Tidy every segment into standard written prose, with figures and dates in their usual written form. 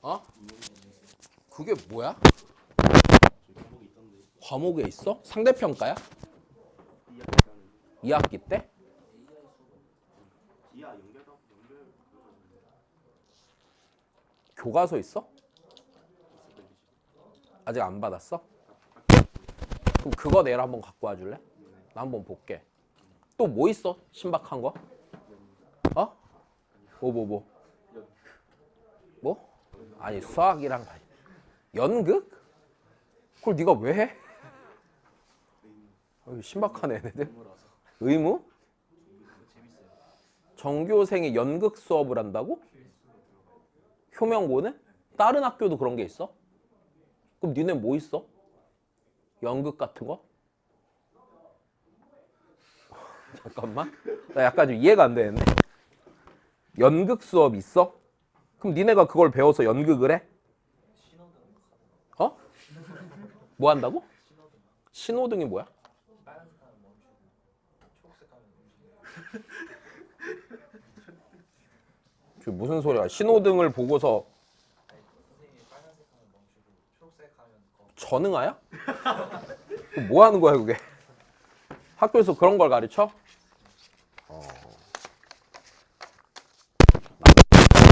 어? 그게 뭐야? 과목에 있어? 상대평가야? 2학기 때? 교과서 있어? 아직 안 받았어? 그럼 그거 내일 한번 갖고 와줄래? 나 한번 볼게. 또 뭐 있어? 신박한 거? 어? 뭐? 뭐? 아니 수학이랑 연극? 그걸 네가 왜 해? 신박한 애네들. 의무? 전교생이 연극 수업을 한다고? 효명고는? 다른 학교도 그런 게 있어? 그럼 니네 뭐 있어? 연극 같은 거? 잠깐만. 나 약간 좀 이해가 안 되는데. 연극 수업 있어? 그럼 니네가 그걸 배워서 연극을 해? 어? 뭐 한다고? 신호등이 뭐야? 무슨 소리야? 신호등을 보고서 전응하야? 뭐 하는 거야 그게? 학교에서 그런 걸 가르쳐?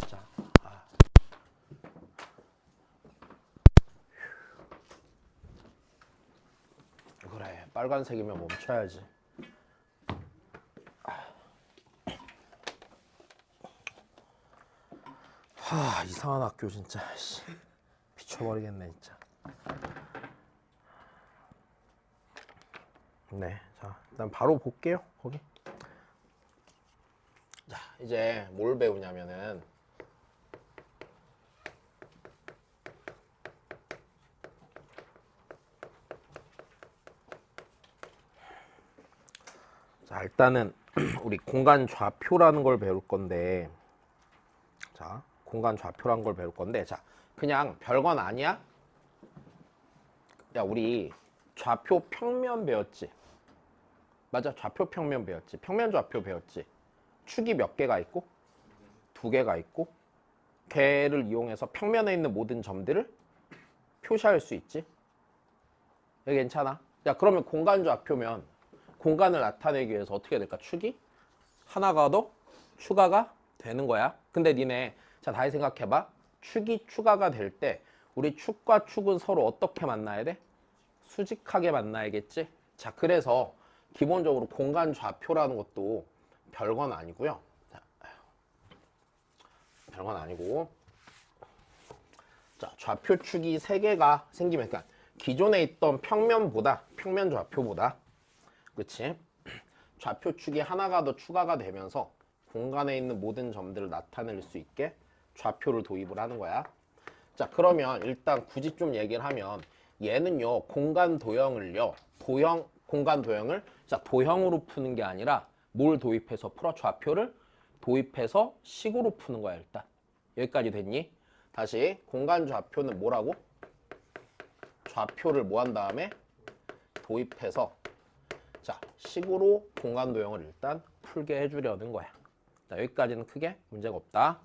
진짜. 그래, 빨간색이면 멈춰야지. 이상한 학교 진짜. 미쳐버리겠네 진짜. 네, 자 일단 바로 볼게요 거기. 자 이제 뭘 배우냐면은 자 일단은 우리 공간 좌표라는 걸 배울 건데, 자 공간 좌표라는 걸 배울 건데, 자 그냥 별건 아니야. 야 우리 좌표 평면 배웠지? 맞아, 좌표 평면 배웠지. 평면 좌표 배웠지. 축이 몇 개가 있고? 2개가 있고, 걔를 이용해서 평면에 있는 모든 점들을 표시할 수 있지. 여기 괜찮아? 야 그러면 공간 좌표면 공간을 나타내기 위해서 어떻게 될까? 축이 하나가 더 추가가 되는 거야. 근데 니네 자 다시 생각해봐. 축이 추가가 될 때 우리 축과 축은 서로 어떻게 만나야 돼? 수직하게 만나야겠지. 자 그래서 기본적으로 공간 좌표라는 것도 별건 아니고요. 자, 별건 아니고, 자 좌표축이 3개가 생기면, 그러니까 기존에 있던 평면 좌표보다, 그렇지? 좌표축이 하나가 더 추가가 되면서 공간에 있는 모든 점들을 나타낼 수 있게 좌표를 도입을 하는 거야. 자 그러면 일단 굳이 좀 얘기를 하면 얘는요 공간 도형을요 공간 도형을 자 도형으로 푸는 게 아니라 뭘 도입해서 풀어? 좌표를 도입해서 식으로 푸는 거야. 일단 여기까지 됐니? 다시 공간 좌표는 뭐라고? 좌표를 뭐 한 다음에 도입해서 자 식으로 공간 도형을 일단 풀게 해주려는 거야. 자 여기까지는 크게 문제가 없다.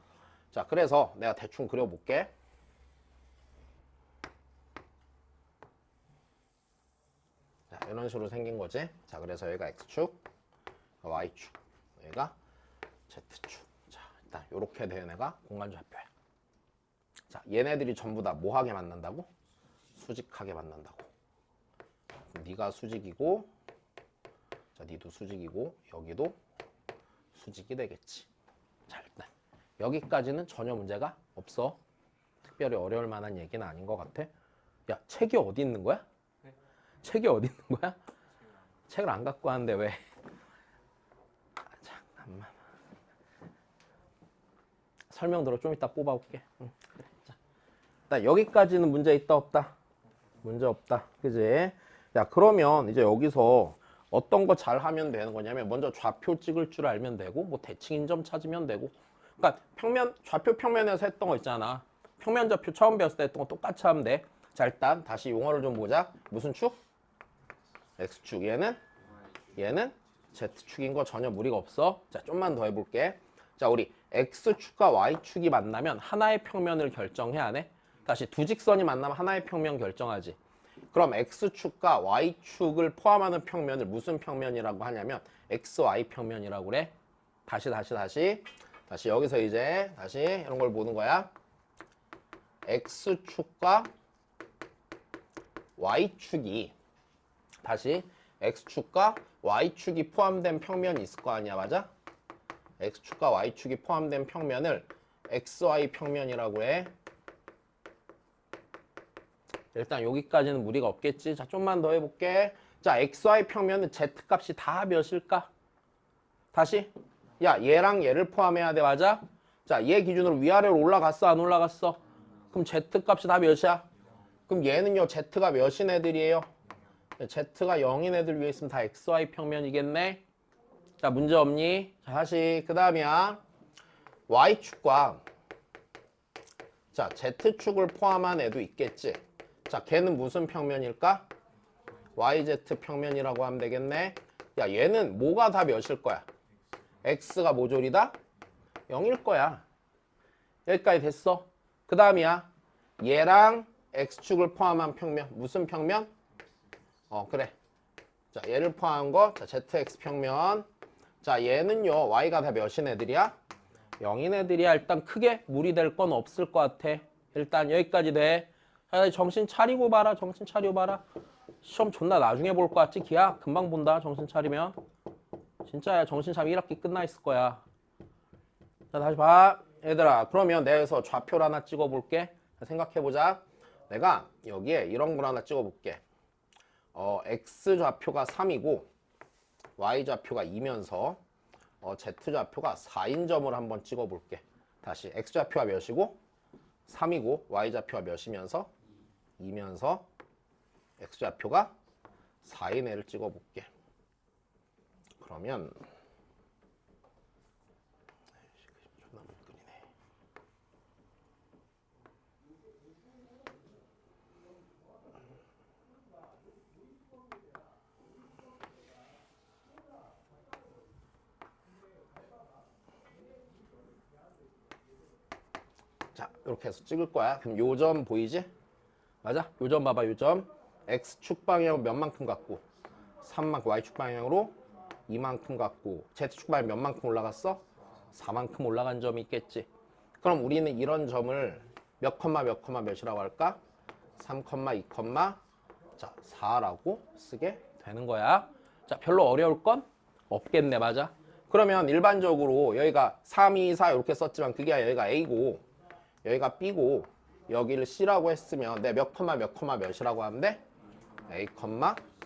자 그래서 내가 대충 그려볼게. 자 이런 식으로 생긴 거지. 자 그래서 여기가 X축, Y축, 여기가 Z축. 자 일단 이렇게 되는 애가 공간 좌표야. 자 얘네들이 전부 다 뭐하게 만난다고? 수직하게 만난다고. 네가 수직이고, 자 니도 수직이고, 여기도 수직이 되겠지. 자 일단 여기까지는 전혀 문제가 없어. 특별히 어려울 만한 얘기는 아닌 것 같아. 야 책이 어디 있는 거야? 네? 책이 어디 있는 거야? 책을 안 갖고 왔는데 왜? 잠깐만. 설명 들어. 좀 이따 뽑아올게. 응. 자, 일단 여기까지는 문제 있다 없다? 문제 없다. 그지? 야 그러면 이제 여기서 어떤 거 잘 하면 되는 거냐면, 먼저 좌표 찍을 줄 알면 되고, 뭐 대칭인 점 찾으면 되고. 그러니까 좌표 평면에서 했던 거 있잖아. 평면 좌표 처음 배웠을 때 했던 거 똑같이 하면 돼. 자 일단 다시 용어를 좀 보자. 무슨 축? X축. 얘는 Z축인 거 전혀 무리가 없어. 자 좀만 더 해볼게. 자, 우리 x축과 y축이 만나면 하나의 평면을 결정해야 하네. 다시 두 직선이 만나면 하나의 평면 결정하지. 그럼 x축과 y축을 포함하는 평면을 무슨 평면이라고 하냐면 xy 평면이라고 그래. 다시 여기서 이제 다시 이런 걸 보는 거야. x축과 y축이 다시 x축과 y축이 포함된 평면이 있을 거 아니야, 맞아? x축과 y축이 포함된 평면을 xy 평면이라고 해. 일단 여기까지는 무리가 없겠지. 자, 좀만 더 해볼게. 자, xy 평면은 z값이 다 몇일까? 다시. 야, 얘랑 얘를 포함해야 돼, 맞아? 자, 얘 기준으로 위아래로 올라갔어, 안 올라갔어? 그럼 z값이 다 몇이야? 그럼 얘는요, z가 몇인 애들이에요? z가 0인 애들 위에 있으면 다 xy 평면이겠네. 자, 문제 없니? 자, 다시 그 다음이야. y축과 자, z축을 포함한 애도 있겠지. 자, 걔는 무슨 평면일까? YZ 평면이라고 하면 되겠네. 야, 얘는 뭐가 다 몇일 거야? X가 모조리다? 0일 거야. 여기까지 됐어. 그 다음이야. 얘랑 X축을 포함한 평면. 무슨 평면? 그래. 자, 얘를 포함한 거. 자, ZX 평면. 자, 얘는요. Y가 다 몇인 애들이야? 0인 애들이야. 일단 크게 무리될 건 없을 것 같아. 일단 여기까지 돼. 정신 차리고 봐라. 정신 차리고 봐라. 시험 존나 나중에 볼 것 같지? 기야? 금방 본다. 정신 차리면. 진짜야. 정신 차리면 1학기 끝나 있을 거야. 자, 다시 봐. 얘들아, 그러면 내가 여기서 좌표를 하나 찍어볼게. 생각해보자. 내가 여기에 이런 걸 하나 찍어볼게. X좌표가 3이고 Y좌표가 2면서 Z좌표가 4인 점을 한번 찍어볼게. 다시 X좌표가 몇이고 3이고 Y좌표가 몇이면서 2면서 X좌표가 4인 애를 찍어볼게. 그러면 존나 못 그리네. 자, 이렇게 해서 찍을 거야. 그럼 요 점 보이지? 맞아? 요 점 봐봐, 요 점. X축 방향으로 몇만큼 갖고 3만큼, Y축 방향으로 2만큼 갖고 Z축 방향 몇만큼 올라갔어? 4만큼 올라간 점이 있겠지. 그럼 우리는 이런 점을 몇 컴마 몇이라고 할까? 3, 2, 자, 4라고 쓰게 되는 거야. 자, 별로 어려울 건 없겠네, 맞아? 그러면 일반적으로 여기가 3, 2, 4 이렇게 썼지만 그게 아니라 여기가 A고 여기가 B고 여기를 C라고 했으면 내 몇 컴마 몇이라고 하면 돼? A,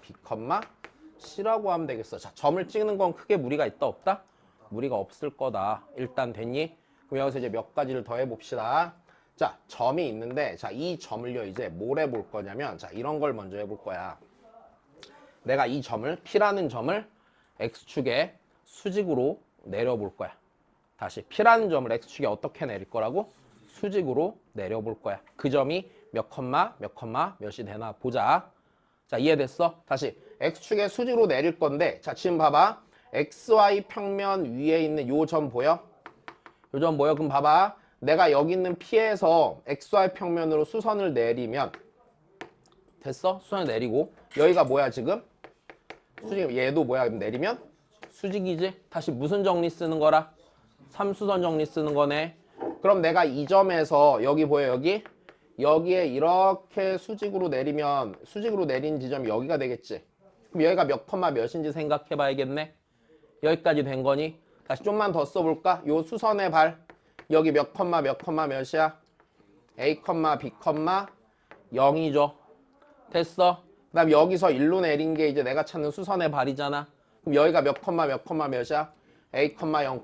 B, C라고 하면 되겠어. 자, 점을 찍는 건 크게 무리가 있다 없다? 무리가 없을 거다. 일단 됐니? 그럼 여기서 이제 몇 가지를 더 해봅시다. 자, 점이 있는데 자, 이 점을요 이제 뭘 해볼 거냐면 자, 이런 걸 먼저 해볼 거야. 내가 이 점을 P라는 점을 X축에 수직으로 내려볼 거야. 다시 P라는 점을 X축에 어떻게 내릴 거라고? 수직으로 내려볼 거야. 그 점이 몇 컴마 몇이 되나 보자. 자, 이해됐어? 다시 X축에 수직으로 내릴 건데 자, 지금 봐봐. XY 평면 위에 있는 요 점 보여? 요 점 보여? 그럼 봐봐. 내가 여기 있는 P에서 XY 평면으로 수선을 내리면 됐어? 수선을 내리고 여기가 뭐야 지금? 수직. 얘도 뭐야? 내리면 수직이지? 다시 무슨 정리 쓰는 거라? 3수선 정리 쓰는 거네. 그럼 내가 이 점에서 여기 보여? 여기에 이렇게 수직으로 내리면 수직으로 내린 지점이 여기가 되겠지. 그럼 여기가 몇 컴마 몇인지 생각해 봐야겠네. 여기까지 된 거니? 다시 좀만 더 써볼까? 요 수선의 발 여기 몇 컴마 몇이야? A, B, 0이죠. 됐어. 그 다음 여기서 일로 내린 게 이제 내가 찾는 수선의 발이잖아. 그럼 여기가 몇 컴마 몇이야? A, 0,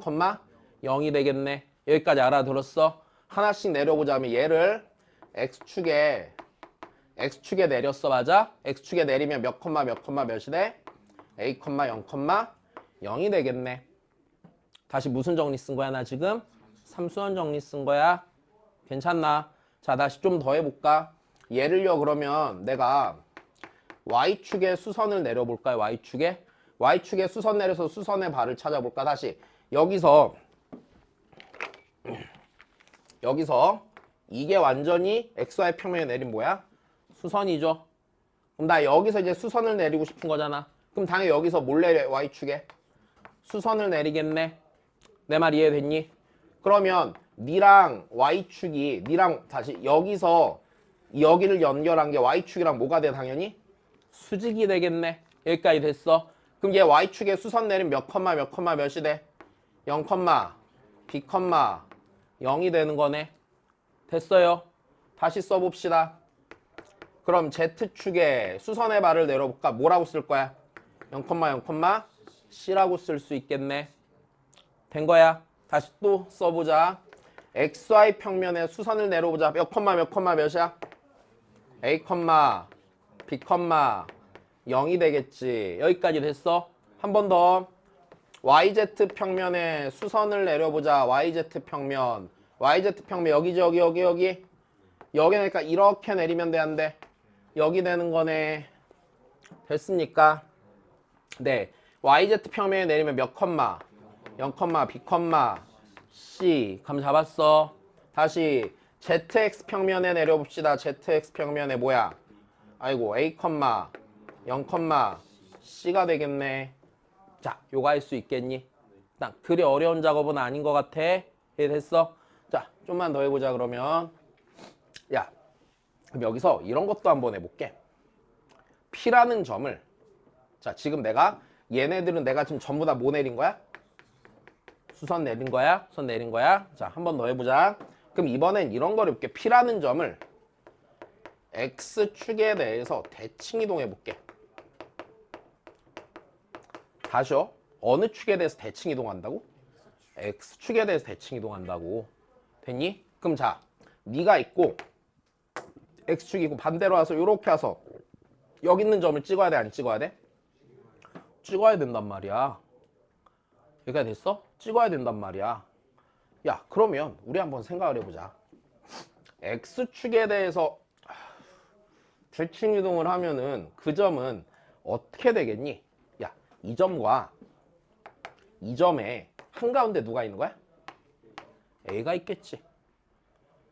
0이 되겠네. 여기까지 알아들었어? 하나씩 내려보자면 얘를 X축에 내렸어. 맞아? X축에 내리면 몇 컴마 몇이 돼? A, 0, 0이 되겠네. 다시 무슨 정리 쓴 거야 나 지금? 3수선 정리 쓴 거야. 괜찮나? 자, 다시 좀 더 해볼까? 얘를요 그러면 내가 Y축에 수선을 내려볼까요? Y축에 수선 내려서 수선의 발을 찾아볼까? 다시 여기서 여기서 이게 완전히 XY 평면에 내린 뭐야? 수선이죠. 그럼 나 여기서 이제 수선을 내리고 싶은 거잖아. 그럼 당연히 여기서 뭘 내려? Y축에 수선을 내리겠네. 내 말 이해됐니? 그러면 니랑 Y축이 니랑 다시 여기서 여기를 연결한 게 Y축이랑 뭐가 돼? 당연히 수직이 되겠네. 여기까지 됐어. 그럼 얘 Y축에 수선 내리면 몇 컴마 몇 컴마 몇이 돼? 0 컴마 B 컴마 0이 되는 거네. 됐어요. 다시 써봅시다. 그럼 Z축에 수선의 발을 내려볼까? 뭐라고 쓸 거야? 0, 0, C라고 쓸 수 있겠네. 된 거야. 다시 또 써보자. XY 평면에 수선을 내려보자. 몇 컴마 몇 컴마 몇이야? A, B, 0이 되겠지. 여기까지 됐어. 한 번 더. YZ 평면에 수선을 내려보자. YZ 평면. YZ 평면 여기지 여기. 여기니까 이렇게 내리면 돼, 안 돼? 여기 되는 거네. 됐습니까? 네. YZ 평면에 내리면 몇 컴마? 0, B, C. 감 잡았어. 다시 ZX 평면에 내려봅시다. ZX 평면에 뭐야? 아이고, A, 0, C가 되겠네. 자, 요거 할 수 있겠니? 딱 그리 어려운 작업은 아닌 것 같아. 됐어? 자, 좀만 더 해보자 그러면. 야, 그럼 여기서 이런 것도 한번 해볼게. P라는 점을, 자, 지금 얘네들은 내가 지금 전부 다 뭐 내린 거야? 수선 내린 거야? 수선 내린 거야? 자, 한 번 더 해보자. 그럼 이번엔 이런 거를 해볼게. P라는 점을 X축에 대해서 대칭 이동해볼게. 다시요. 어느 축에 대해서 대칭 이동한다고? X축에 대해서 대칭 이동한다고. 됐니? 그럼 자, 네가 있고 X축이고 반대로 와서 이렇게 와서 여기 있는 점을 찍어야 돼? 안 찍어야 돼? 찍어야 된단 말이야. 여기가 됐어? 찍어야 된단 말이야. 야, 그러면 우리 한번 생각을 해보자. X축에 대해서 대칭 이동을 하면은 그 점은 어떻게 되겠니? 야, 이 점과 이 점에 한가운데 누가 있는 거야? A가 있겠지.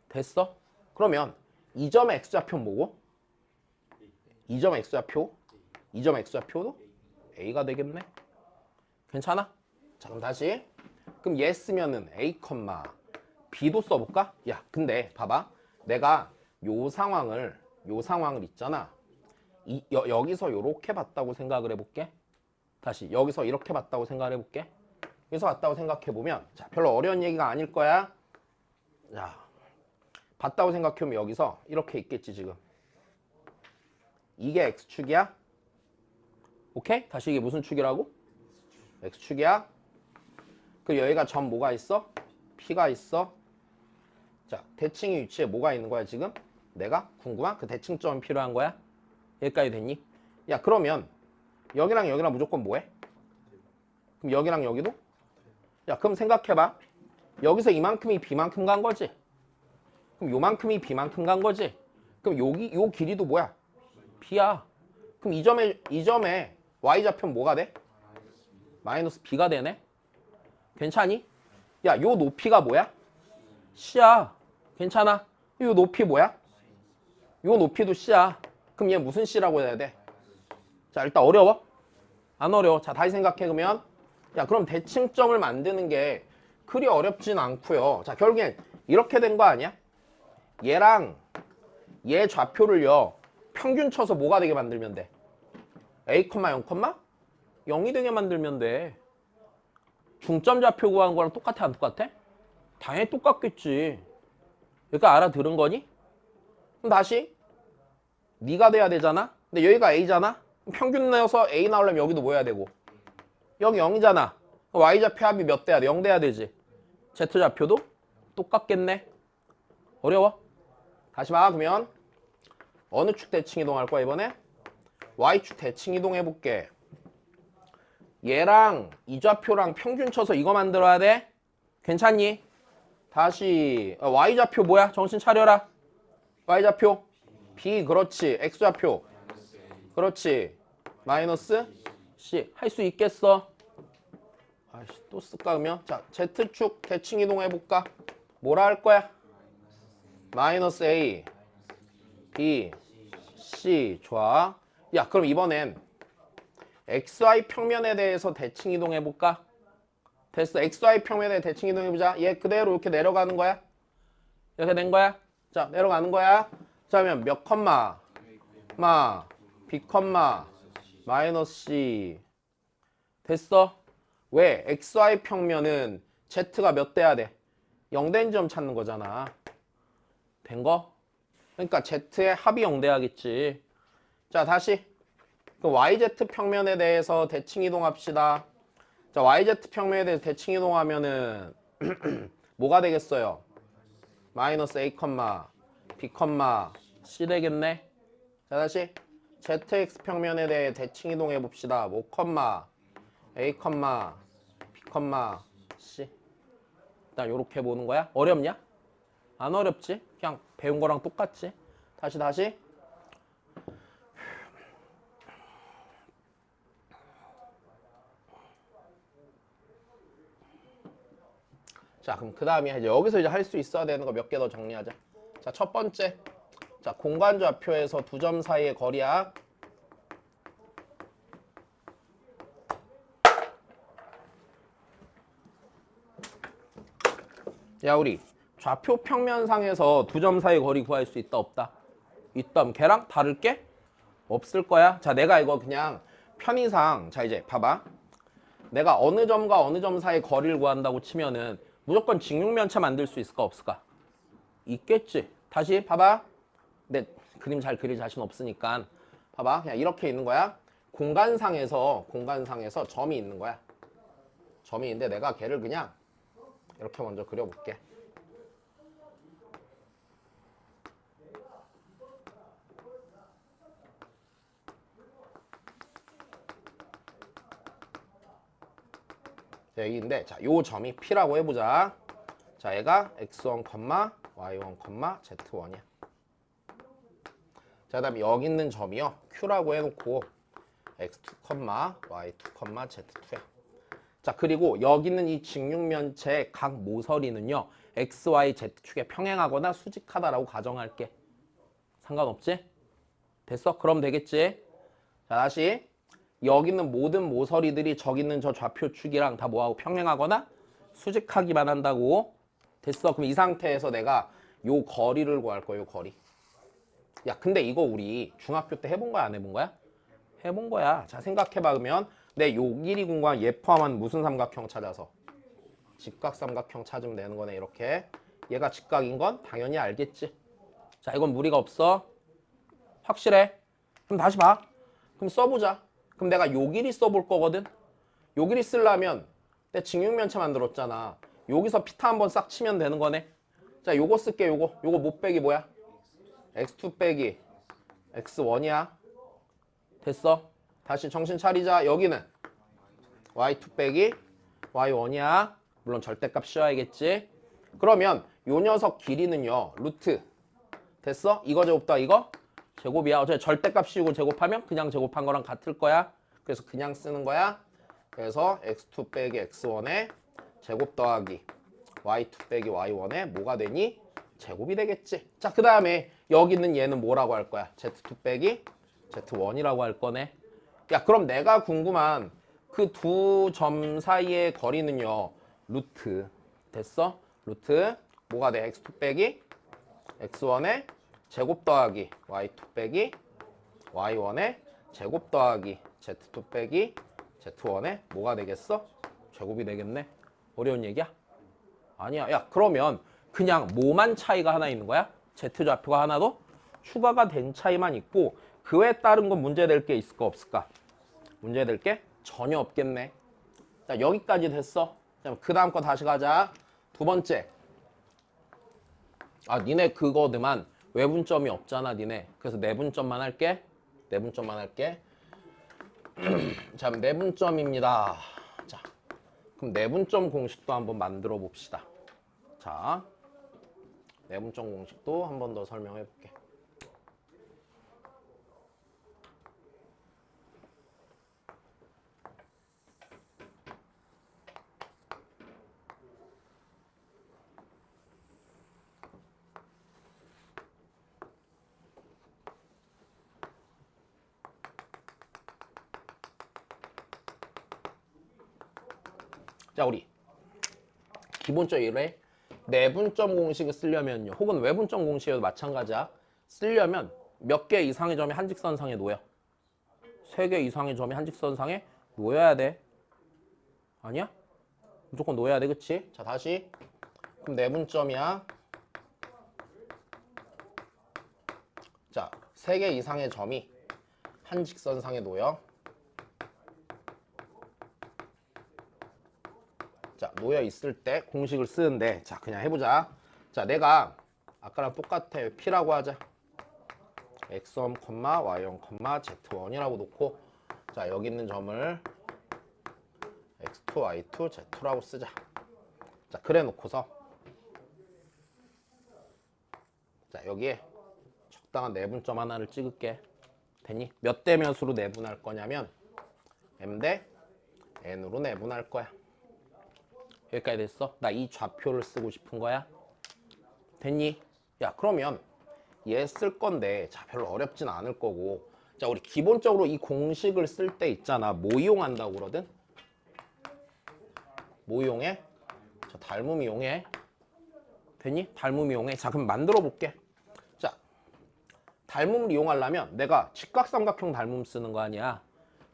됐어? 그러면 이 점의 X좌표는 뭐고? 이 점의 X좌표? 이 점의 X좌표도 A가 되겠네. 괜찮아? 자, 그럼 다시. 그럼 얘 쓰면은 A, B도 써볼까? 야, 근데 봐봐. 내가 요 상황을 있잖아. 여기서 요렇게 봤다고 생각을 해볼게. 다시 여기서 이렇게 봤다고 생각을 해볼게. 여기서 봤다고 생각해보면, 자, 별로 어려운 얘기가 아닐 거야. 자, 봤다고 생각해보면 여기서 이렇게 있겠지 지금. 이게 X축이야. 오케이? 다시 이게 무슨 축이라고? X축이야. 그리고 여기가 점 뭐가 있어? P가 있어. 자, 대칭의 위치에 뭐가 있는 거야 지금? 내가 궁금한 그 대칭점이 필요한 거야? 여기까지 됐니? 야, 그러면 여기랑 여기랑 무조건 뭐해? 그럼 여기랑 여기도? 야, 그럼 생각해봐. 여기서 이만큼이 B만큼 간 거지? 그럼 요만큼이 B만큼 간 거지? 그럼 요 길이도 뭐야? B야. 그럼 이 점에 Y좌표는 뭐가 돼? 마이너스 B가 되네? 괜찮니? 야, 요 높이가 뭐야? C야. 괜찮아? 요 높이 뭐야? 요 높이도 C야. 그럼 얘 무슨 C라고 해야 돼? 자, 일단 어려워? 안 어려워. 자, 다시 생각해 그러면. 야, 그럼 대칭점을 만드는 게 그리 어렵진 않고요. 자, 결국엔 이렇게 된 거 아니야? 얘랑 얘 좌표를요 평균 쳐서 뭐가 되게 만들면 돼? A, 0, 0이 되게 만들면 돼. 중점 좌표 구한 거랑 똑같아 안 똑같아? 당연히 똑같겠지. 그러니까 알아들은 거니? 그럼 다시 네가 돼야 되잖아. 근데 여기가 A잖아. 평균 내어서 A 나오려면 여기도 뭐 해야 되고? 여기 0이잖아. Y좌표 합이 몇 돼야 돼? 0 돼야 되지. Z좌표도 똑같겠네. 어려워? 다시 봐. 그러면 어느 축 대칭 이동할 거야 이번에? Y축 대칭 이동해볼게. 얘랑 이 좌표랑 평균 쳐서 이거 만들어야 돼? 괜찮니? 다시 Y좌표 뭐야? 정신 차려라. Y좌표 B. 그렇지. X좌표 그렇지. 마이너스 C. 할 수 있겠어? 아이씨, 또 쓸까 그러면? 자, Z축 대칭 이동해볼까? 뭐라 할 거야? 마이너스 A, B, C. 좋아. 야, 그럼 이번엔 XY 평면에 대해서 대칭 이동해볼까? 됐어. XY 평면에 대칭 이동해보자. 얘 그대로 이렇게 내려가는 거야. 이렇게 된 거야. 자, 내려가는 거야. 자, 그러면 몇 컴마? B 컴마 마이너스 C. 됐어? 왜? XY 평면은 Z가 몇 돼야 돼? 0 된 점 찾는 거잖아. 된 거? 그러니까 Z의 합이 0 돼야겠지. 자, 다시 그 YZ 평면에 대해서 대칭 이동합시다. 자, YZ 평면에 대해서 대칭 이동하면은 뭐가 되겠어요? 마이너스 A, B, C 되겠네. 자, 다시 ZX 평면에 대해 대칭 이동해 봅시다. 뭐, A, B, C. 일단 요렇게 보는 거야. 어렵냐? 안 어렵지? 그냥 배운 거랑 똑같지? 다시. 자, 그럼 그 다음에 이제 여기서 이제 할 수 있어야 되는 거 몇 개 더 정리하자. 자, 첫 번째. 자, 공간 좌표에서 두 점 사이의 거리야. 야, 우리 좌표 평면상에서 두 점 사이 거리 구할 수 있다, 없다? 있다. 그럼 걔랑 다를게? 없을 거야. 자, 내가 이거 그냥 편의상, 자, 이제 봐봐. 내가 어느 점과 어느 점 사이 거리를 구한다고 치면은 무조건 직육면체 만들 수 있을까, 없을까? 있겠지. 다시 봐봐. 근데 그림 잘 그릴 자신 없으니까 봐봐. 그냥 이렇게 있는 거야. 공간상에서 점이 있는 거야. 점이 있는데 내가 걔를 그냥 이렇게 먼저 그려볼게. 자, 여기인데, 자, 요 점이 P라고 해보자. 자, 얘가 X1, Y1, Z1이야. 자, 그다음에 여기 있는 점이요, Q라고 해놓고 X2, Y2, Z2야. 자, 그리고 여기 있는 이 직육면체의 각 모서리는요, X, Y, Z축에 평행하거나 수직하다라고 가정할게. 상관없지? 됐어? 그럼 되겠지? 자, 다시. 여기 있는 모든 모서리들이 저기 있는 저 좌표축이랑 다 뭐하고 평행하거나 수직하기만 한다고. 됐어? 그럼 이 상태에서 내가 요 거리를 구할 거야, 요 거리. 야, 근데 이거 우리 중학교 때 해본 거야, 안 해본 거야? 해본 거야. 자, 생각해봐. 그러면 내 요 길이 공간 얘 포함한 무슨 삼각형 찾아서 직각삼각형 찾으면 되는 거네. 이렇게 얘가 직각인 건 당연히 알겠지. 자, 이건 무리가 없어. 확실해. 그럼 다시 봐. 그럼 써보자. 그럼 내가 요 길이 써볼 거거든. 요 길이 쓰려면 내 직육면체 만들었잖아. 여기서 피타 한번 싹 치면 되는 거네. 자, 요거 쓸게. 요거 못 빼기 뭐야? x2 빼기 x1이야. 됐어? 다시 정신 차리자. 여기는 y2 빼기 y1이야. 물론 절대값 씌워야겠지. 그러면 요 녀석 길이는요, 루트. 됐어? 이거 제곱다 이거 제곱이야. 어차피 절대값 씌우고 제곱하면 그냥 제곱한 거랑 같을 거야. 그래서 그냥 쓰는 거야. 그래서 x2 빼기 x1의 제곱 더하기 y2 빼기 y1의 뭐가 되니? 제곱이 되겠지. 자, 그 다음에 여기 있는 얘는 뭐라고 할 거야? z2 빼기 z1이라고 할 거네. 야, 그럼 내가 궁금한 그 두 점 사이의 거리는요, 루트. 됐어? 루트 뭐가 돼? x2 빼기 x1의 제곱 더하기 y2 빼기 y1의 제곱 더하기 z2 빼기 z1의 뭐가 되겠어? 제곱이 되겠네. 어려운 얘기야? 아니야. 야, 그러면 그냥 뭐만 차이가 하나 있는 거야? Z좌표가 하나도 추가가 된 차이만 있고 그 외에 다른 건 문제될 게 있을까 없을까? 문제될 게 전혀 없겠네. 자, 여기까지 됐어. 그 다음 거 다시 가자. 두 번째. 아, 니네 그거드만 외분점이 없잖아, 니네. 그래서 내분점만 할게. 내분점만 할게. 자, 내분점입니다. 자, 그럼 내분점 공식도 한번 만들어 봅시다. 자, 내분점 공식도 한 번 더 설명해 볼게. 자, 우리 기본적 이래 내분점 공식을 쓰려면요, 혹은 외분점 공식에도 마찬가지야. 쓰려면 몇 개 이상의 점이 한직선상에 놓여. 3개 이상의 점이 한직선상에 놓여야 돼. 아니야? 무조건 놓여야 돼, 그치? 자, 다시. 그럼 내분점이야. 자, 3개 이상의 점이 한직선상에 놓여. 자, 놓여 있을 때 공식을 쓰는데, 자, 그냥 해보자. 자, 내가 아까랑 똑같아. P라고 하자. x1, y1, z1이라고 놓고, 자, 여기 있는 점을 x2, y2, z2라고 쓰자. 자, 그래 놓고서, 자, 여기에 적당한 내분점 하나를 찍을게. 됐니? 몇 대 몇으로 내분할 거냐면 m 대 n으로 내분할 거야. 여기까지 됐어? 나 이 좌표를 쓰고 싶은 거야. 됐니? 야, 그러면 얘 쓸 건데, 자, 별로 어렵진 않을 거고, 자, 우리 기본적으로 이 공식을 쓸 때 있잖아, 뭐 이용한다고 그러든? 뭐 이용해? 자, 닮음 이용해. 됐니? 닮음 이용해. 자, 그럼 만들어 볼게. 자, 닮음을 이용하려면 내가 직각삼각형 닮음 쓰는 거 아니야.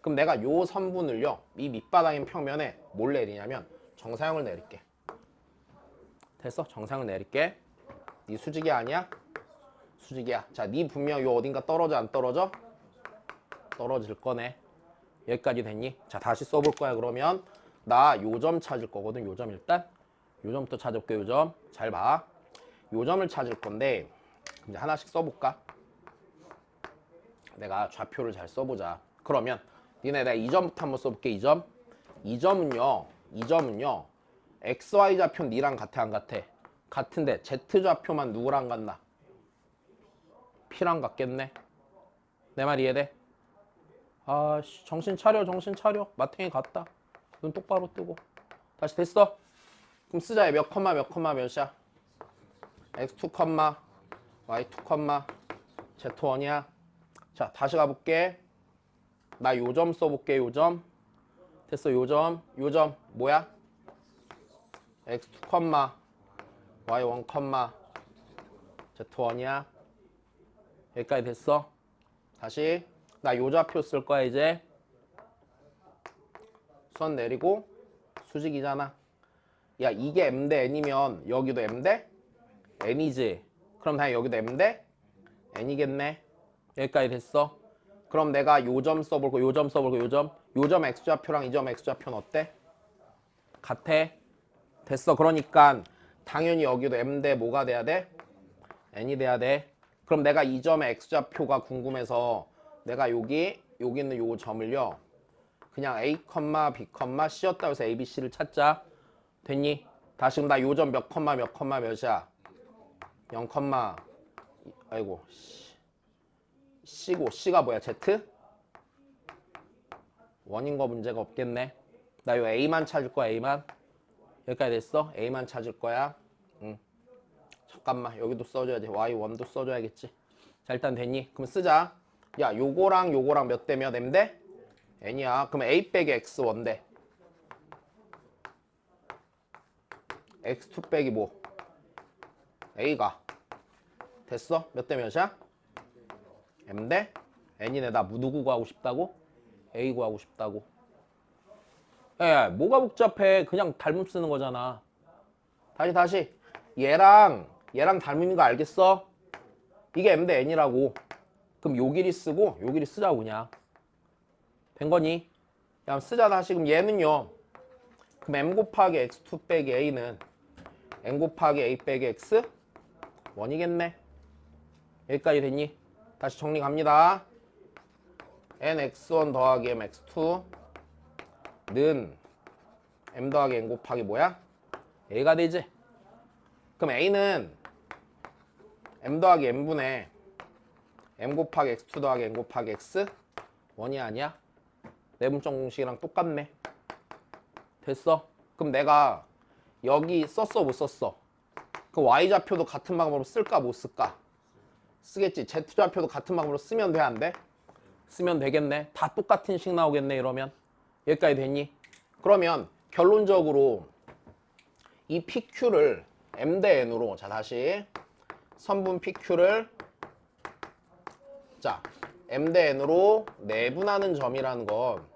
그럼 내가 요 선분을요, 이 밑바닥인 평면에 뭘 내리냐면 정사형을 내릴게. 됐어? 정사형을 내릴게. 네 수직이 아니야? 수직이야. 자, 네 분명 요 어딘가 떨어져, 안 떨어져? 떨어질 거네. 여기까지 됐니? 자, 다시 써볼 거야. 그러면 나 요 점 찾을 거거든. 요 점 일단 요 점부터 찾아볼게. 요 점 잘 봐. 요 점을 찾을 건데 이제 하나씩 써볼까? 내가 좌표를 잘 써보자. 그러면 니네 내가 이 점부터 한번 써볼게. 이 점. 이 점은요 XY 좌표 니랑 같아 안 같아? 같은데 Z 좌표만 누구랑 같나? P랑 같겠네. 내 말 이해돼? 아씨, 정신 차려, 정신 차려. 마탱이 갔다. 눈 똑바로 뜨고. 다시 됐어? 그럼 쓰자. 몇 컴마 몇 컴마 몇이야? x2 컴마 y2 컴마 z1이야. 자, 다시 가볼게. 나 요 점 써볼게. 요 점. 됐어. 요 점 뭐야? x2 컴마 y1 컴마 z1이야. 여기까지 됐어. 다시 나 요 좌표 쓸 거야. 이제 선 내리고 수직이잖아. 야, 이게 m 대 n이면 여기도 m 대 n이지. 그럼 당연히 여기도 m 대 n이겠네. 여기까지 됐어. 그럼 내가 요 점 써볼고 요 점 써볼고 요 점 x좌표랑 이 점 x좌표는 어때? 같아. 됐어. 그러니까 당연히 여기도 m 대 뭐가 돼야 돼? n이 돼야 돼. 그럼 내가 이 점의 x좌표가 궁금해서 내가 여기 있는 요 점을요 그냥 a, b, c였다 해서 a, b, c를 찾자. 됐니? 다시 그럼 나 요 점 몇 컴마 몇이야? 0, 아이고 C고 C가 뭐야? Z? 원인 거 문제가 없겠네. 나 요 A만 찾을 거야. A만. 여기까지 됐어? A만 찾을 거야. 잠깐만, 여기도 써줘야지. Y1도 써줘야겠지. 자, 일단 됐니? 그럼 쓰자. 야, 요거랑 몇 대 몇? M 대? N이야. 그럼 A 빼기 X1 대 X2 빼기 뭐? A가. 됐어? 몇 대 몇이야? M 대 N이네. 나 누구 구하고 싶다고? A 구하고 싶다고. 야, 뭐가 복잡해? 그냥 닮음 쓰는 거잖아. 다시. 얘랑 닮음인 거 알겠어? 이게 M 대 N이라고. 그럼 요 길이 쓰고 요 길이 쓰자고 그냥. 된 거니? 야, 쓰자. 다시. 그럼 얘는요. 그럼 M 곱하기 X2 빼기 A는 N 곱하기 A 빼기 X? 1이겠네. 여기까지 됐니? 다시 정리 갑니다. nx1 더하기 mx2는 m 더하기 n 곱하기 뭐야? a가 되지. 그럼 a는 m 더하기 n분의 m 곱하기 x2 더하기 n 곱하기 x 1이 아니야? 내분점 공식이랑 똑같네. 됐어? 그럼 내가 여기 썼어 못 썼어? 그 y좌표도 같은 방법으로 쓸까 못 쓸까? 쓰겠지. z좌표도 같은 방법으로 쓰면 돼 안 돼? 쓰면 되겠네. 다 똑같은 식 나오겠네 이러면. 여기까지 됐니? 그러면 결론적으로 이 PQ를 M 대 N으로, 자 다시 선분 PQ를 자 M 대 N으로 내분하는 점이라는 건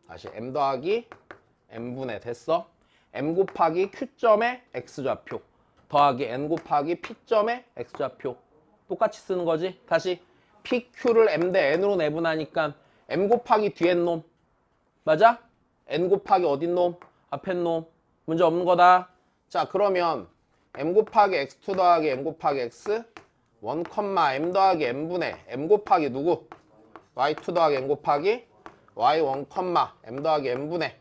다시 M 더하기 M분의 됐어? M 곱하기 Q점의 X좌표 더하기 N 곱하기 P점의 X좌표 똑같이 쓰는 거지. 다시 PQ를 M 대 N으로 내분하니까 M 곱하기 뒤엔 놈 맞아? N 곱하기 어딘 놈? 앞엔 놈 문제 없는 거다. 자 그러면 M 곱하기 X2 더하기 M 곱하기 X 1, M 더하기 M분의 M 곱하기 누구? Y2 더하기 M 곱하기 Y1, M 더하기 M분의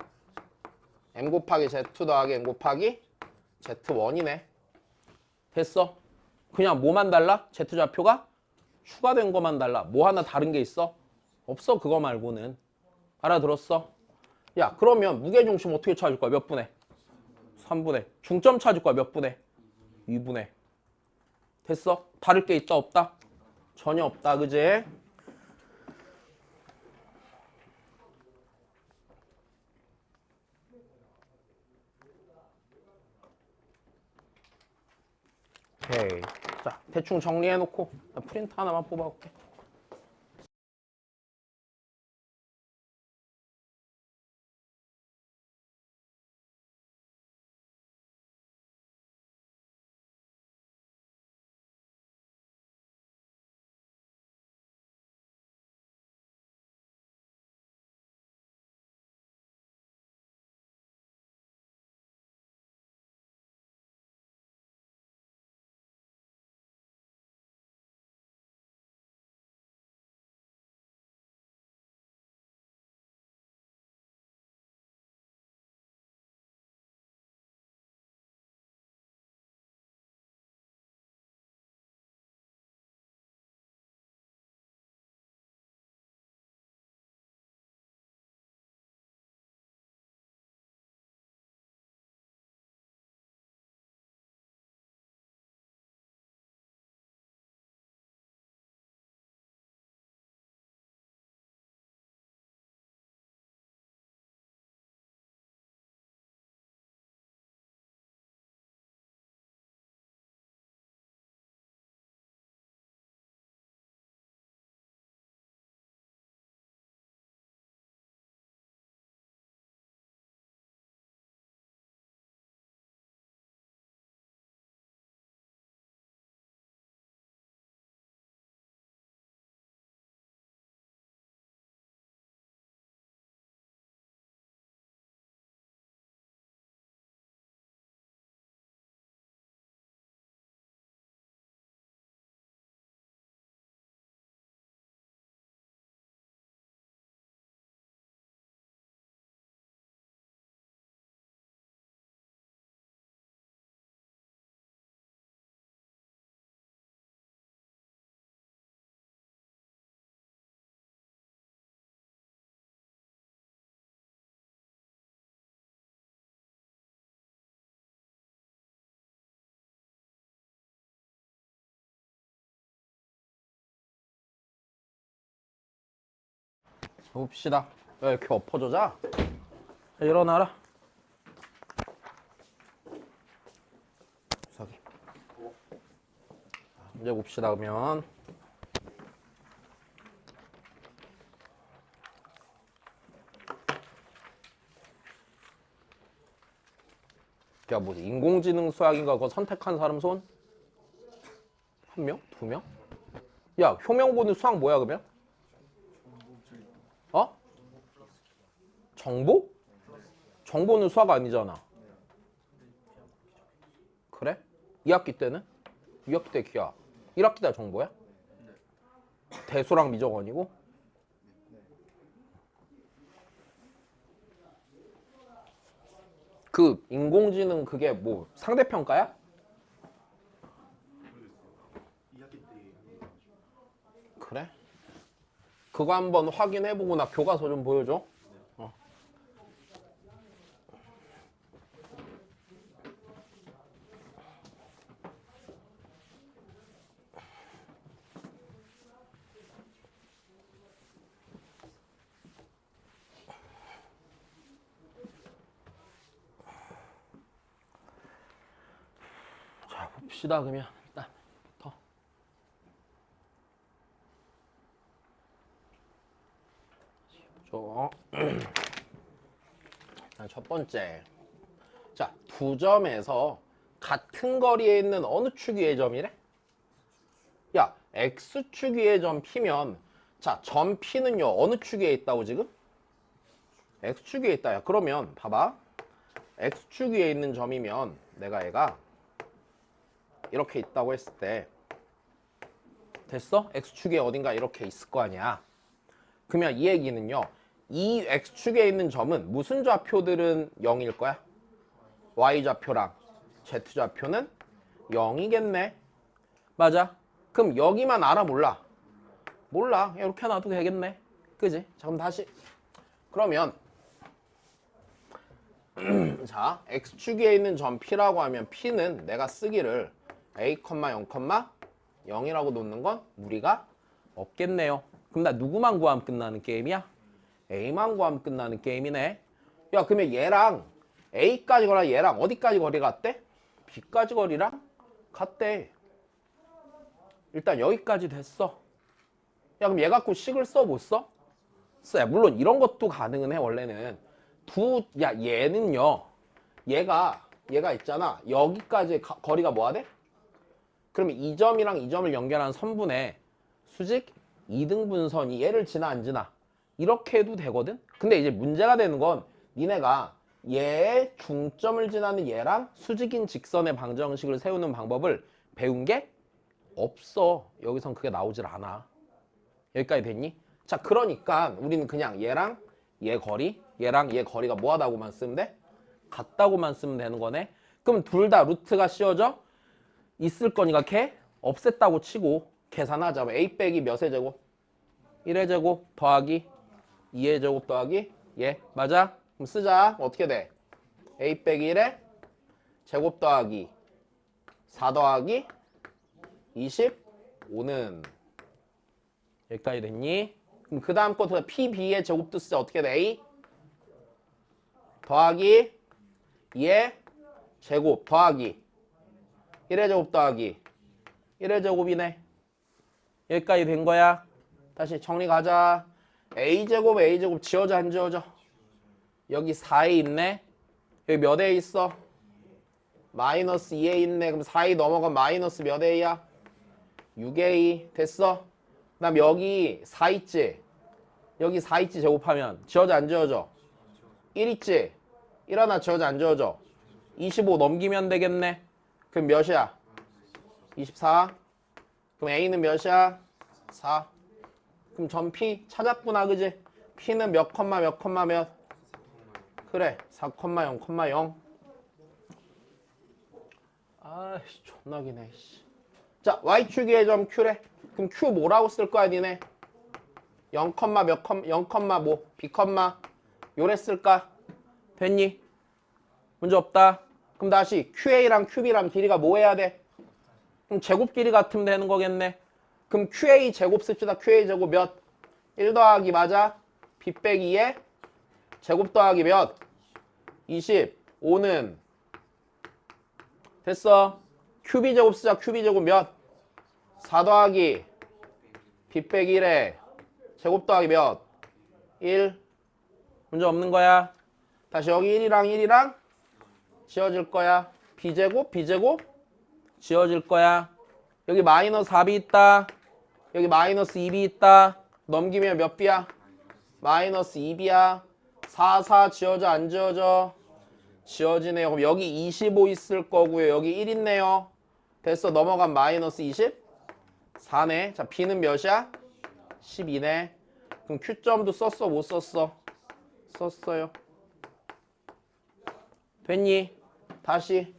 M 곱하기 Z2 더하기 M 곱하기 Z1이네. 됐어. 그냥 뭐만 달라? Z좌표가 추가된 것만 달라. 뭐 하나 다른 게 있어? 없어. 그거 말고는. 알아들었어? 야 그러면 무게중심 어떻게 찾을 거야? 몇 분의? 3분의. 중점 찾을 거야? 몇 분의? 2분의. 됐어? 다를 게 있다 없다? 전혀 없다. 그지? 오케이. 자 대충 정리해놓고 나 프린트 하나만 뽑아올게. 봅시다. 왜 이렇게 엎어져 자? 일어나라. 주석이. 이제 봅시다. 그러면 야 뭐지? 인공지능 수학인가 그거 선택한 사람 손? 한 명? 두 명? 야 효명 보는 수학 뭐야 그러면? 어? 정보? 정보는 수학 아니잖아. 그래? 2학기 때는? 2학기 때 기하. 1학기 때 정보야? 대소랑 미적원이고? 그 인공지능 그게 뭐 상대평가야? 그래? 그거 한번 확인해보고 나 교과서 좀 보여줘. 어. 봅시다 그러면 일단 더. 첫 번째. 자, 두 점에서 같은 거리에 있는 어느 축 위의 점이래? 야, X축 위의 점 P면 자, 점 P는요 어느 축 위에 있다고 지금? X축 위에 있다. 야, 그러면 봐봐. X축 위에 있는 점이면 내가 얘가 이렇게 있다고 했을 때 됐어? X축에 어딘가 이렇게 있을 거 아니야. 그러면 이 얘기는요. 이 X축에 있는 점은 무슨 좌표들은 0일 거야? Y좌표랑 Z좌표는 0이겠네. 맞아. 그럼 여기만 알아 몰라? 몰라. 이렇게 놔도 되겠네. 그지? 자, 그럼 다시. 그러면 자, X축에 있는 점 P라고 하면 P는 내가 쓰기를 A, 0, 0이라고 놓는 건 무리가 없겠네요. 그럼 나 누구만 구하면 끝나는 게임이야? A만 구하면 끝나는 게임이네. 야, 그러면 얘랑 A까지 거리랑 얘랑 어디까지 거리가 같대? B까지 거리랑 같대. 일단 여기까지 됐어. 야, 그럼 얘 갖고 식을 써? 못 써? 써. 야, 물론 이런 것도 가능은 해, 원래는. 얘는요. 얘가 있잖아. 여기까지 거리가 뭐가 돼? 그러면 이 점이랑 이 점을 연결한 선분의 수직 2등분선이 얘를 지나 안 지나? 이렇게 해도 되거든? 근데 이제 문제가 되는 건 니네가 얘의 중점을 지나는 얘랑 수직인 직선의 방정식을 세우는 방법을 배운 게 없어. 여기선 그게 나오질 않아. 여기까지 됐니? 자, 그러니까 우리는 그냥 얘랑 얘 거리, 얘랑 얘 거리가 뭐하다고만 쓰면 돼? 같다고만 쓰면 되는 거네. 그럼 둘 다 루트가 씌워져? 있을 거니까 걔 없앴다고 치고 계산하자. A 빼기 몇의 제곱? 1의 제곱 더하기 2의 제곱 더하기 얘. 맞아? 그럼 쓰자. 어떻게 돼? A 빼기 1의 제곱 더하기 4 더하기 25는 여기까지 됐니? 그럼 그 다음 거 PB의 제곱도 쓰자. 어떻게 돼? A 더하기 2의 제곱 더하기 1의 제곱 더하기 1의 제곱이네. 여기까지 된 거야. 다시 정리 가자. A제곱 지워져 안 지워져? 여기 4에 있네. 여기 몇 에 있어? 마이너스 2에 있네. 그럼 4에 넘어가면 마이너스 몇 A야? 6A. 됐어? 그 다음 여기 4 있지? 여기 4 있지 제곱하면 지워져 안 지워져? 1 있지? 1 하나 지워져 안 지워져? 25 넘기면 되겠네. 그럼 몇이야? 24. 그럼 A는 몇이야? 4. 그럼 점 P 찾았구나, 그지? P는 몇 컴마 몇? 그래, 4, 0, 0. 아이씨, 존나 기네. 자, Y축의 점 Q래. 그럼 Q 뭐라고 쓸 거야, 니네? 0, 몇 0, 뭐, B, 요래 쓸까? 됐니? 문제 없다. 그럼 다시 QA랑 QB랑 길이가 뭐 해야 돼? 그럼 제곱 길이 같으면 되는 거겠네. 그럼 QA 제곱 씁시다. QA 제곱 몇? 1 더하기 맞아? B 빼기 2에 제곱 더하기 몇? 25는 됐어. QB 제곱 쓰자. QB 제곱 몇? 4 더하기 B 빼기 1에 제곱 더하기 몇? 1. 문제 없는 거야. 다시 여기 1이랑 지워질 거야. B제곱 지워질 거야. 여기 마이너스 4B 있다. 여기 마이너스 2B 있다. 넘기면 몇 B야? 마이너스 2B야. 4 지워져 안 지워져? 지워지네요. 그럼 여기 25 있을 거고요. 여기 1 있네요. 됐어. 넘어간 마이너스 24네. 자, B는 몇이야? 12네. 그럼 Q점도 썼어? 못 썼어? 썼어요. 됐니? 다시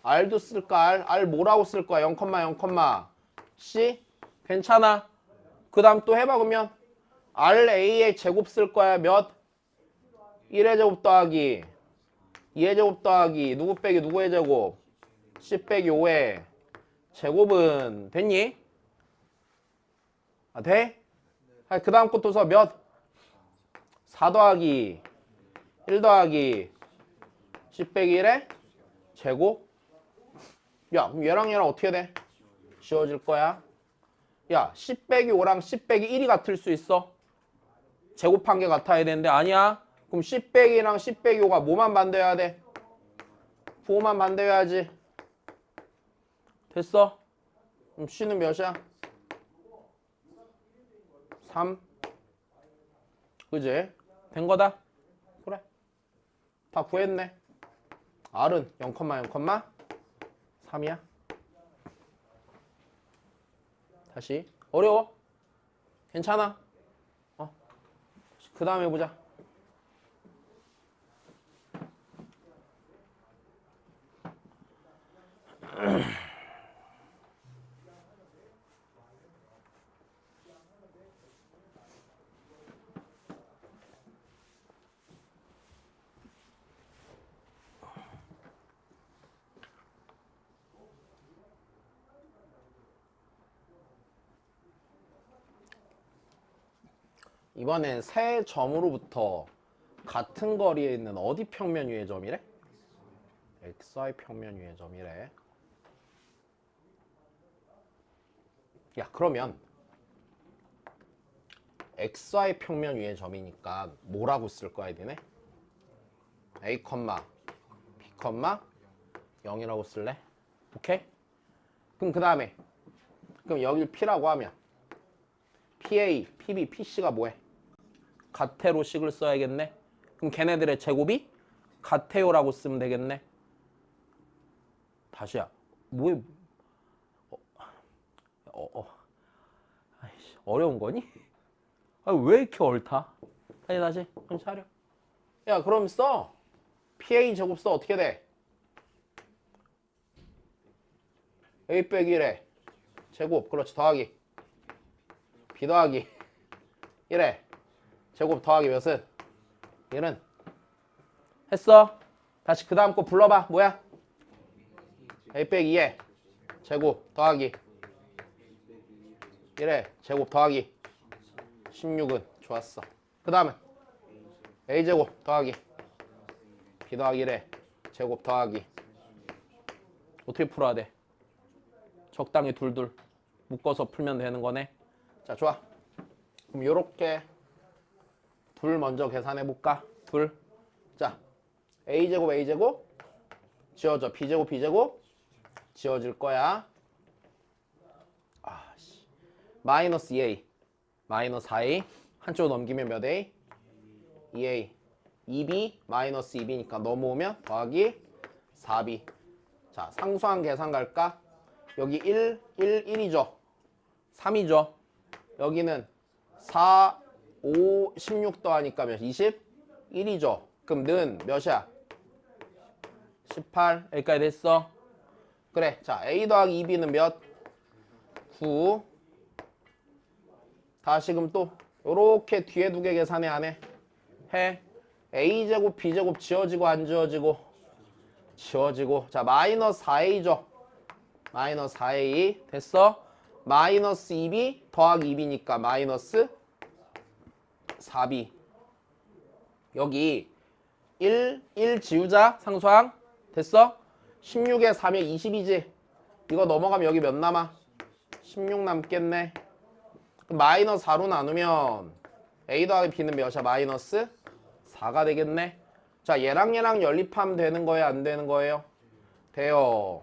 R도 쓸까? R 뭐라고 쓸 거야? 0, 0, C? 괜찮아. 그 다음 또 해봐. 그러면 RA의 제곱 쓸 거야. 몇? 1의 제곱 더하기 2의 제곱 더하기 누구 빼기 누구의 제곱? C 빼기 5의 제곱은 됐니? 아, 돼? 그 다음 것도 써. 몇? 4 더하기 1 더하기 C 빼기 1의 제곱? 야, 그럼 얘랑 얘랑 어떻게 돼? 지워질 거야. 야, 10 빼기 5랑 10 빼기 1이 같을 수 있어? 제곱한 게 같아야 되는데 아니야? 그럼 10 빼기랑 10 빼기 5가 뭐만 반대해야 돼? 부호만 반대해야지. 됐어? 그럼 C는 몇이야? 3. 그지? 된 거다? 그래. 다 구했네. R은 0,0,3이야. 다시. 어려워? 괜찮아? 그 다음에 보자. 이번엔 세 점으로부터 같은 거리에 있는 어디 평면 위의 점이래? XY 평면 위의 점이래. 야, 그러면 XY 평면 위의 점이니까 뭐라고 쓸 거야, 니네? A, B, 0이라고 쓸래? 오케이? 그럼 그 다음에 그럼 여길 P라고 하면 PA, PB, PC가 뭐해? 가테로식을 써야겠네. 그럼 걔네들의 제곱이 가테요라고 쓰면 되겠네. 다시야. 뭐에 아이씨, 어려운 거니? 아, 왜 이렇게 옳다? 다시 정신 차려. 야, 그럼 써. PA 제곱 써. 어떻게 돼? A 빼기 1에 제곱. 그렇지. 더하기 B 더하기 1에 제곱 더하기 몇은? 1은 했어. 다시 그 다음 거 불러봐. 뭐야? A 빼기 2에 제곱 더하기 1에 제곱 더하기 16은 좋았어. 그 다음은 A제곱 더하기 B 더하기 1에 제곱 더하기 어떻게 풀어야 돼? 적당히 둘둘 묶어서 풀면 되는 거네. 자, 좋아. 그럼 요렇게 둘 먼저 계산해 볼까? 둘. 자, A제곱 A제곱 지워져. B제곱 B제곱 지워질 거야. 마이너스 2A 마이너스 4A 한쪽 넘기면 몇 A? 2A 2B 마이너스 2B니까 넘어오면 더하기 4B. 자, 상수항 계산 갈까? 여기 1, 1, 1이죠. 3이죠. 여기는 4, 5, 16 더하니까 몇? 21이죠. 그럼 는 몇이야? 18. 여기까지 됐어. 그래. 자, A 더하기 2B는 몇? 9. 다시금 또 요렇게 뒤에 두 개 계산해 안 해? 해. A제곱 B제곱 지워지고 안 지워지고? 지워지고. 자, 마이너스 4A죠. 마이너스 4A 됐어? 마이너스 2B 더하기 2B니까 마이너스 4B. 여기 1, 1 지우자. 상수항 됐어? 16에 3에 20이지. 이거 넘어가면 여기 몇 남아? 16 남겠네. 마이너스 4로 나누면 A 더하기 B는 몇이야? 마이너스 4가 되겠네. 자, 얘랑 연립하면 되는 거예요? 안 되는 거예요? 돼요.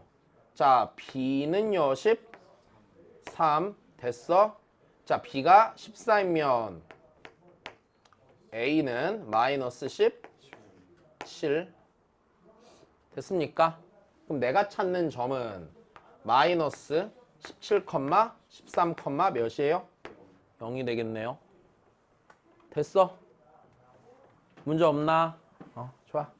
자, B는요 13 됐어? 자, B가 14이면 A는 마이너스 17 됐습니까? 그럼 내가 찾는 점은 마이너스 17, 13, 몇이에요? 0이 되겠네요. 됐어? 문제 없나? 좋아.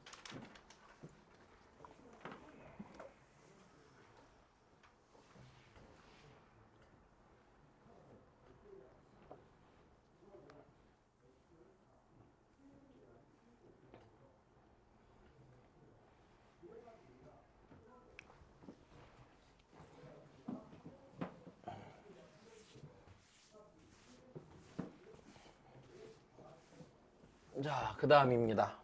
자, 그 다음입니다.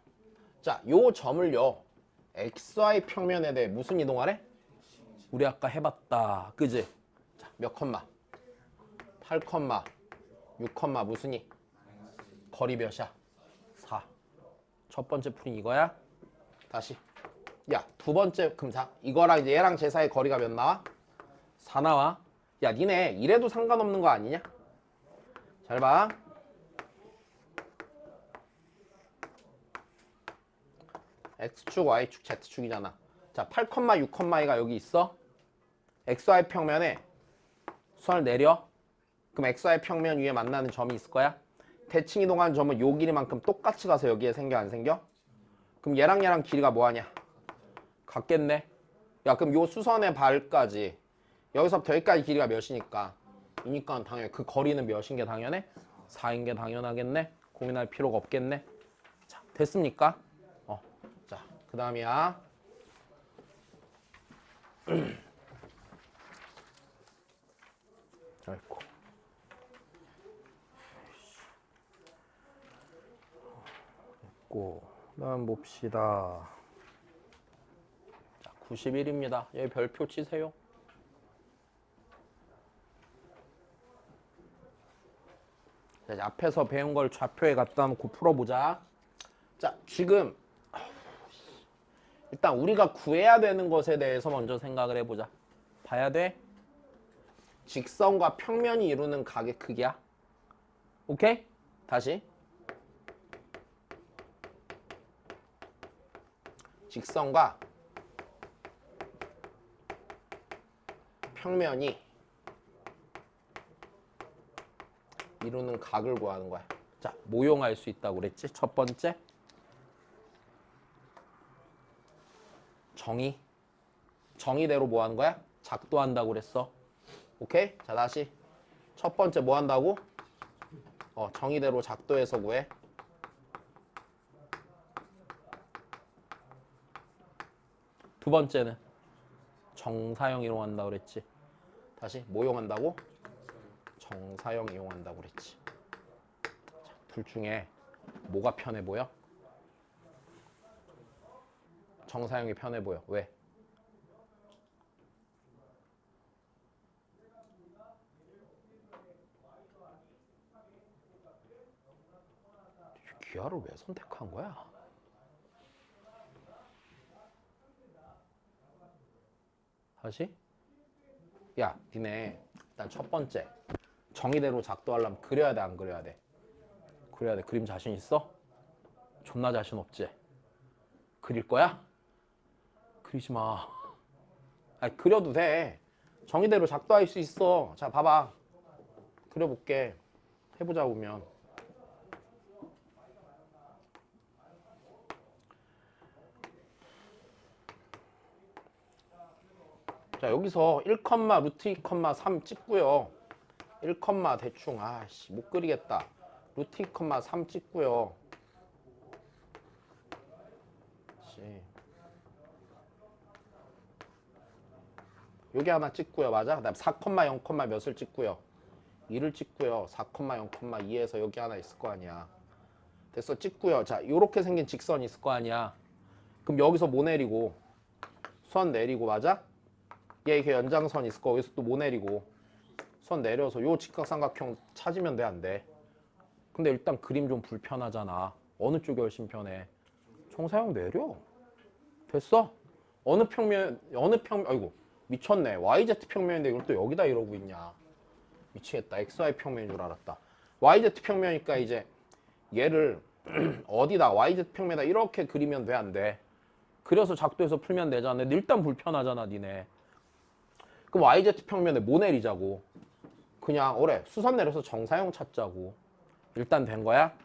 자, 요 점을요 XY 평면에 대해 무슨 이동하래? 우리 아까 해봤다. 그지? 자, 몇 컴마? 8 컴마 6 컴마 무슨이? 거리 몇이야? 4. 첫 번째 풀이 이거야? 다시. 야, 두 번째 그럼 자, 이거랑 이제 얘랑 제 사이 거리가 몇 나와? 4 나와. 야, 니네 이래도 상관없는 거 아니냐? 잘 봐. X축, Y축, Z축이잖아. 자, 8, 6, 2가 여기 있어. XY 평면에 수선을 내려. 그럼 XY 평면 위에 만나는 점이 있을 거야. 대칭 이동하는 점은 요 길이만큼 똑같이 가서 여기에 생겨 안 생겨? 그럼 얘랑 길이가 뭐하냐? 같겠네. 야, 그럼 요 수선의 발까지 여기서부터 여기까지 길이가 몇이니까? 이니까 당연히 그 거리는 몇인 게 당연해? 4인 게 당연하겠네. 고민할 필요가 없겠네. 자, 됐습니까? 자, 그 다음이야. 아이고. 됐고. 다음 봅시다. 자, 91입니다. 여기 별표 치세요. 자, 이제 앞에서 배운 걸 좌표에 갖다 놓고 풀어보자. 자, 지금 일단 우리가 구해야 되는 것에 대해서 먼저 생각을 해보자. 봐야 돼? 직선과 평면이 이루는 각의 크기야. 오케이? 다시. 직선과 평면이 이루는 각을 구하는 거야. 자, 모용할 수 있다고 그랬지? 첫 번째. 정의대로 뭐 하는 거야? 작도한다고 그랬어. 오케이? 자, 다시. 첫 번째 뭐 한다고? 정의대로 작도해서 구해. 두 번째는 정사형 이용한다고 그랬지. 다시 뭐 이용한다고? 정사형 이용한다고 그랬지. 자, 둘 중에 뭐가 편해 보여? 정사형이 편해 보여. 왜? 기하를 왜 선택한 거야? 다시? 야, 니네 일단 첫 번째 정의대로 작도하려면 그려야 돼, 안 그려야 돼? 그려야 돼. 그림 자신 있어? 존나 자신 없지? 그릴 거야? 그리지 마. 아니, 그려도 돼. 정의대로 작도할 수 있어. 자, 봐봐. 그려볼게. 해보자 보면. 자, 여기서 1, 루트 2, 3 찍고요. 1, 대충 아씨 못 그리겠다. 루트 2, 3 찍고요. 여기 하나 찍고요. 맞아? 그 다음 4, 0, 몇을 찍고요. 2를 찍고요. 4, 0, 2에서 여기 하나 있을 거 아니야. 됐어. 찍고요. 자, 요렇게 생긴 직선이 있을 거 아니야. 그럼 여기서 뭐 내리고? 선 내리고, 맞아? 얘 이렇게 연장선 있을 거. 여기서 또 뭐 내리고? 선 내려서 요 직각삼각형 찾으면 돼, 안 돼? 근데 일단 그림 좀 불편하잖아. 어느 쪽이 훨씬 편해? 정사형 내려. 됐어? 아이고, 미쳤네. YZ 평면인데 이걸 또 여기다 이러고 있냐. 미치겠다. XY 평면인 줄 알았다. YZ 평면이니까 이제 얘를 어디다 YZ 평면에다 이렇게 그리면 돼, 안 돼? 그려서 작도해서 풀면 되잖아. 근데 일단 불편하잖아, 니네. 그럼 YZ 평면에 뭐 내리자고? 그냥 오래 수선 내려서 정사형 찾자고. 일단 된 거야?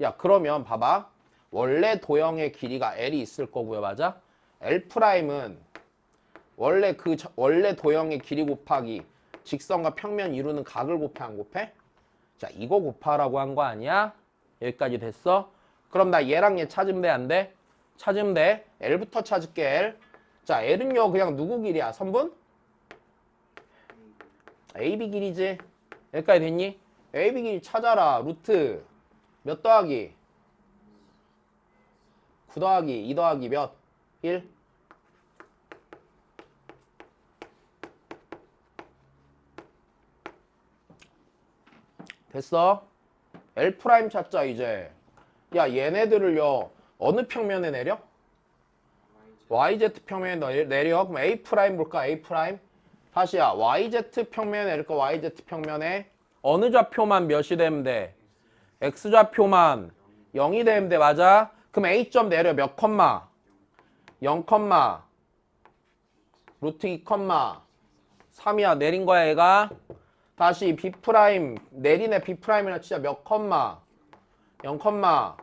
야, 그러면 봐봐. 원래 도형의 길이가 L이 있을 거고요, 맞아? L'은 원래 도형의 길이 곱하기 직선과 평면 이루는 각을 곱해, 안 곱해? 자, 이거 곱하라고 한 거 아니야? 여기까지 됐어? 그럼 나 얘랑 얘 찾으면 돼, 안 돼? 찾으면 돼. L부터 찾을게, L. 자, L은요, 그냥 누구 길이야? 선분? AB 길이지? 여기까지 됐니? AB 길이 찾아라. 루트 몇 더하기? 9 더하기 2 더하기 몇? 1? 됐어? L' 찾자 이제. 야 얘네들을요 어느 평면에 내려? YZ 평면에 내려. 그럼 A' 볼까? A'. 다시야 YZ 평면에 내릴까? YZ 평면에 어느 좌표만 몇이 되면 돼? X좌표만 0이 되면 돼. 맞아? 그럼 A점 내려 몇 컴마? 0 컴마 루트 2 컴마 3이야. 내린 거야 얘가. 다시 B' 내리네. B'이나 진짜 몇 컴마? 0 컴마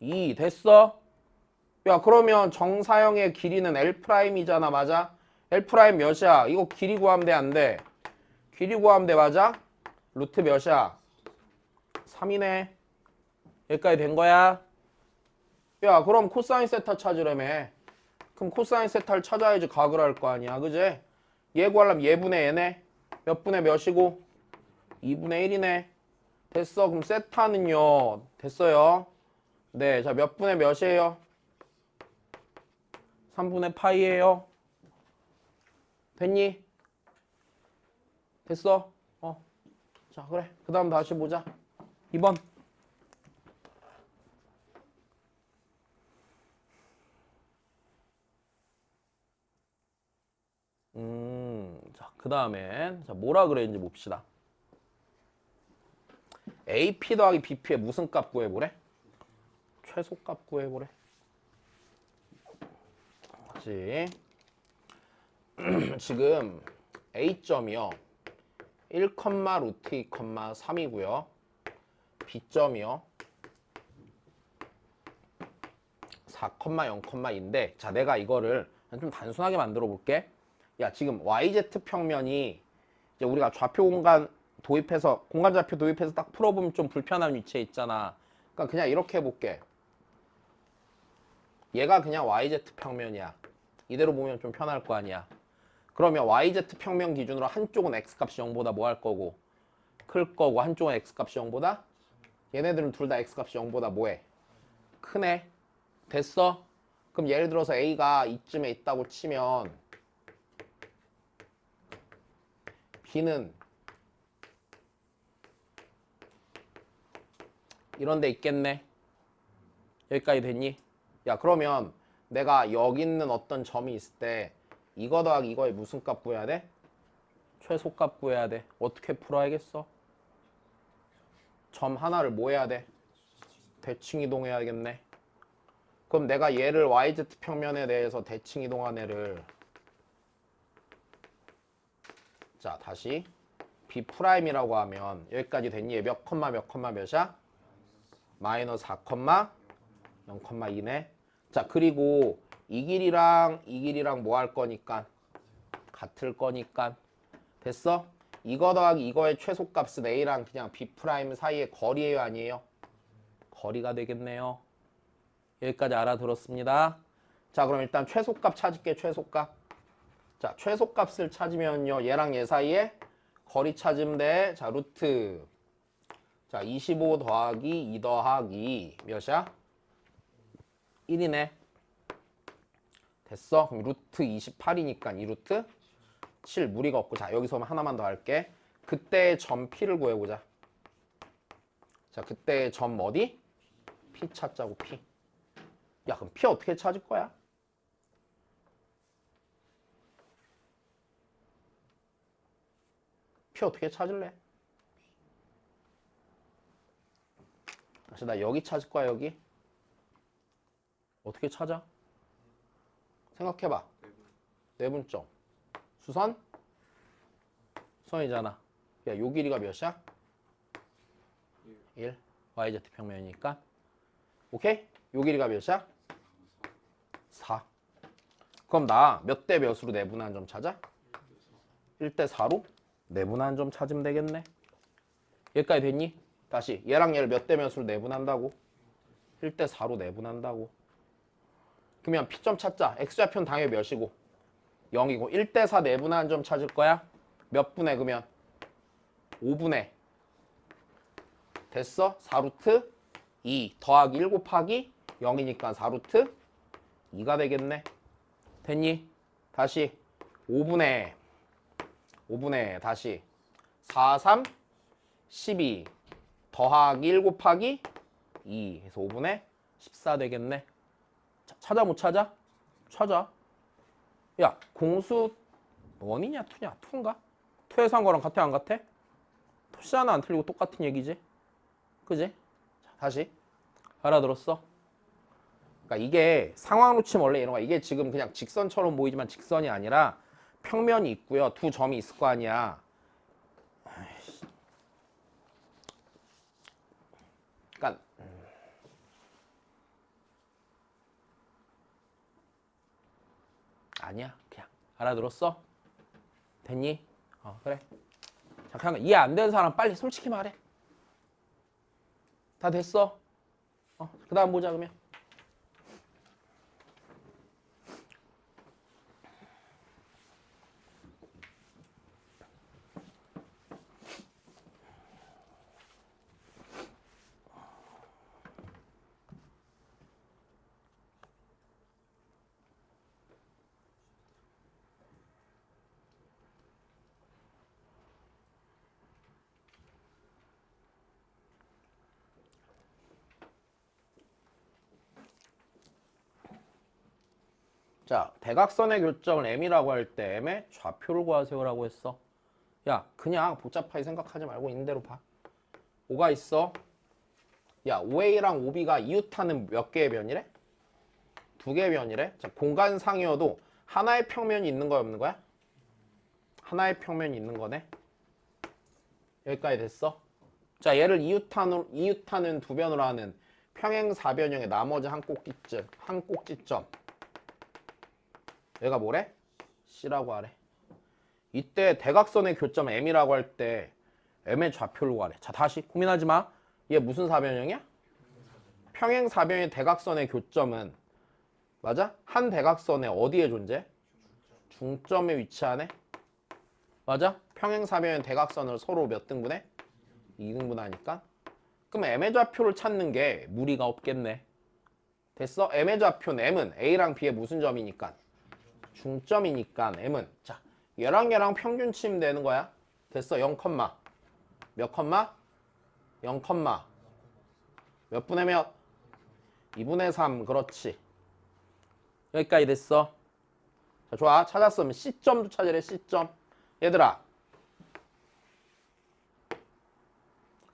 2 됐어? 야 그러면 정사형의 길이는 L'이잖아. 맞아? L' 몇이야? 이거 길이 구하면 돼 안 돼? 길이 구하면 돼. 맞아? 루트 몇이야? 3이네. 여기까지 된 거야? 야 그럼 코사인 세타 찾으려면 그럼 코사인 세타를 찾아야지 각을 할 거 아니야. 그지? 얘 구하려면 얘분의 얘네. 몇 분의 몇이고? 2분의 1이네. 됐어. 그럼 세타는요. 됐어요. 네. 자, 몇 분의 몇이에요? 3분의 파이예요. 됐니? 됐어? 자, 그래. 그 다음 다시 보자. 2번. 자, 그 다음에 자, 뭐라 그랬는지 봅시다. AP 더하기 BP의 무슨 값 구해보래? 최소값 구해보래. 그렇지. 지금 A점이요. 1, 루트 2, 3이고요. B점이요. 4, 0,2인데 자 내가 이거를 좀 단순하게 만들어 볼게. 야 지금 YZ 평면이 이제 우리가 좌표 공간 도입해서 공간좌표 도입해서 딱 풀어보면 좀 불편한 위치에 있잖아. 그러니까 그냥 이렇게 해볼게. 얘가 그냥 YZ 평면이야. 이대로 보면 좀 편할 거 아니야. 그러면 YZ 평면 기준으로 한쪽은 X값이 0보다 뭐 할 거고? 클 거고 한쪽은 X값이 0보다? 얘네들은 둘 다 X값이 0보다 뭐해? 크네. 됐어? 그럼 예를 들어서 A가 이쯤에 있다고 치면 B는 이런 데 있겠네. 여기까지 됐니? 야 그러면 내가 여기 있는 어떤 점이 있을 때 이거 더하기 이거에 무슨 값 구해야 돼? 최소값 구해야 돼. 어떻게 풀어야겠어? 점 하나를 뭐 해야 돼? 대칭 이동해야겠네. 그럼 내가 얘를 YZ 평면에 대해서 대칭 이동한 애를 자 다시 B'이라고 하면 여기까지 됐니? 몇 컴마 몇이야? 마이너스 4, 0,2네. 자 그리고 이 길이랑 뭐 할 거니까 같을 거니까 됐어? 이거 더하기 이거의 최소값은 A랑 그냥 B' 사이의 거리예요 아니에요? 거리가 되겠네요. 여기까지 알아들었습니다. 자 그럼 일단 최소값 찾을게. 최소값. 자 최소값을 찾으면요 얘랑 얘 사이에 거리 찾으면 돼. 자 루트 자 25 더하기 2 더하기 몇이야? 1이네. 됐어? 그럼 루트 28이니까 2루트 7 무리가 없고 자 여기서 하나만 더 할게. 그때의 점 P를 구해보자. 자 그때의 점 어디? P 찾자고 P. 야 그럼 P 어떻게 찾을 거야? P 어떻게 찾을래? 다시 나 여기 찾을 거야. 여기 어떻게 찾아? 생각해봐. 내분점 수선? 선이잖아. 야, 요 길이가 몇이야? 1. YZ 평면이니까. 오케이? 요 길이가 몇이야? 4. 그럼 나 몇 대 몇으로 내분한 점 찾아? 1대 4로 내분한 점 찾으면 되겠네. 여기까지 됐니? 다시 얘랑 얘를 몇 대 몇으로 내분한다고? 1대 4로 내분한다고. 그러면 P점 찾자. X좌표는 당연히 몇이고 0이고 1대 4 내분한 점 찾을 거야? 몇 분의 그러면? 5분의 됐어? 4루트 2 더하기 1 곱하기 0이니까 4루트 2가 되겠네. 됐니? 다시 5분의 다시 4, 3, 12 더하기 1 곱하기 2 해서 5분의 14 되겠네. 자, 찾아 못 찾아? 찾아. 야, 공수 원이냐 투냐? 투인가? 투에서 한 거랑 같아 안 같아? 투시 하나 안 틀리고 똑같은 얘기지. 그지? 자, 다시. 알아들었어? 그러니까 이게 상황으로 치면 원래 이런 거야. 이게 지금 그냥 직선처럼 보이지만 직선이 아니라 평면이 있고요. 두 점이 있을 거 아니야. 그러니까 아니야. 그냥 알아들었어? 됐니? 그래. 자, 그냥 이해 안 되는 사람 빨리 솔직히 말해. 다 됐어? 그 다음 보자 그러면. 자, 대각선의 교점을 M이라고 할 때 M의 좌표를 구하세요라고 했어. 야, 그냥 복잡하게 생각하지 말고 있는 대로 봐. 뭐가 있어? 야, OA랑 OB가 이웃하는 몇 개의 변이래? 두 개의 변이래? 자, 공간상이어도 하나의 평면이 있는 거야, 없는 거야? 하나의 평면이 있는 거네. 여기까지 됐어? 자, 얘를 이웃하는 두 변으로 하는 평행사변형의 나머지 한 꼭지점. 얘가 뭐래? C라고 하래. 이때 대각선의 교점 M이라고 할 때 M의 좌표를 구하래. 자, 다시 고민하지 마. 얘 무슨 사변형이야? 평행사변의 대각선의 교점은 맞아? 한 대각선에 어디에 존재? 중점에 위치하네. 맞아? 평행사변의 대각선을 서로 몇 등분해? 2등분 하니까. 그럼 M의 좌표를 찾는 게 무리가 없겠네. 됐어? M의 좌표는 M은 A랑 B의 무슨 점이니까? 중점이니까 M은 자, 얘랑 평균 치면 되는 거야. 됐어? 0, 몇 컴마? 0, 몇 분의 몇? 2분의 3. 그렇지. 여기까지 됐어. 자, 좋아. 찾았으면 C점도 찾으래. C점. 얘들아,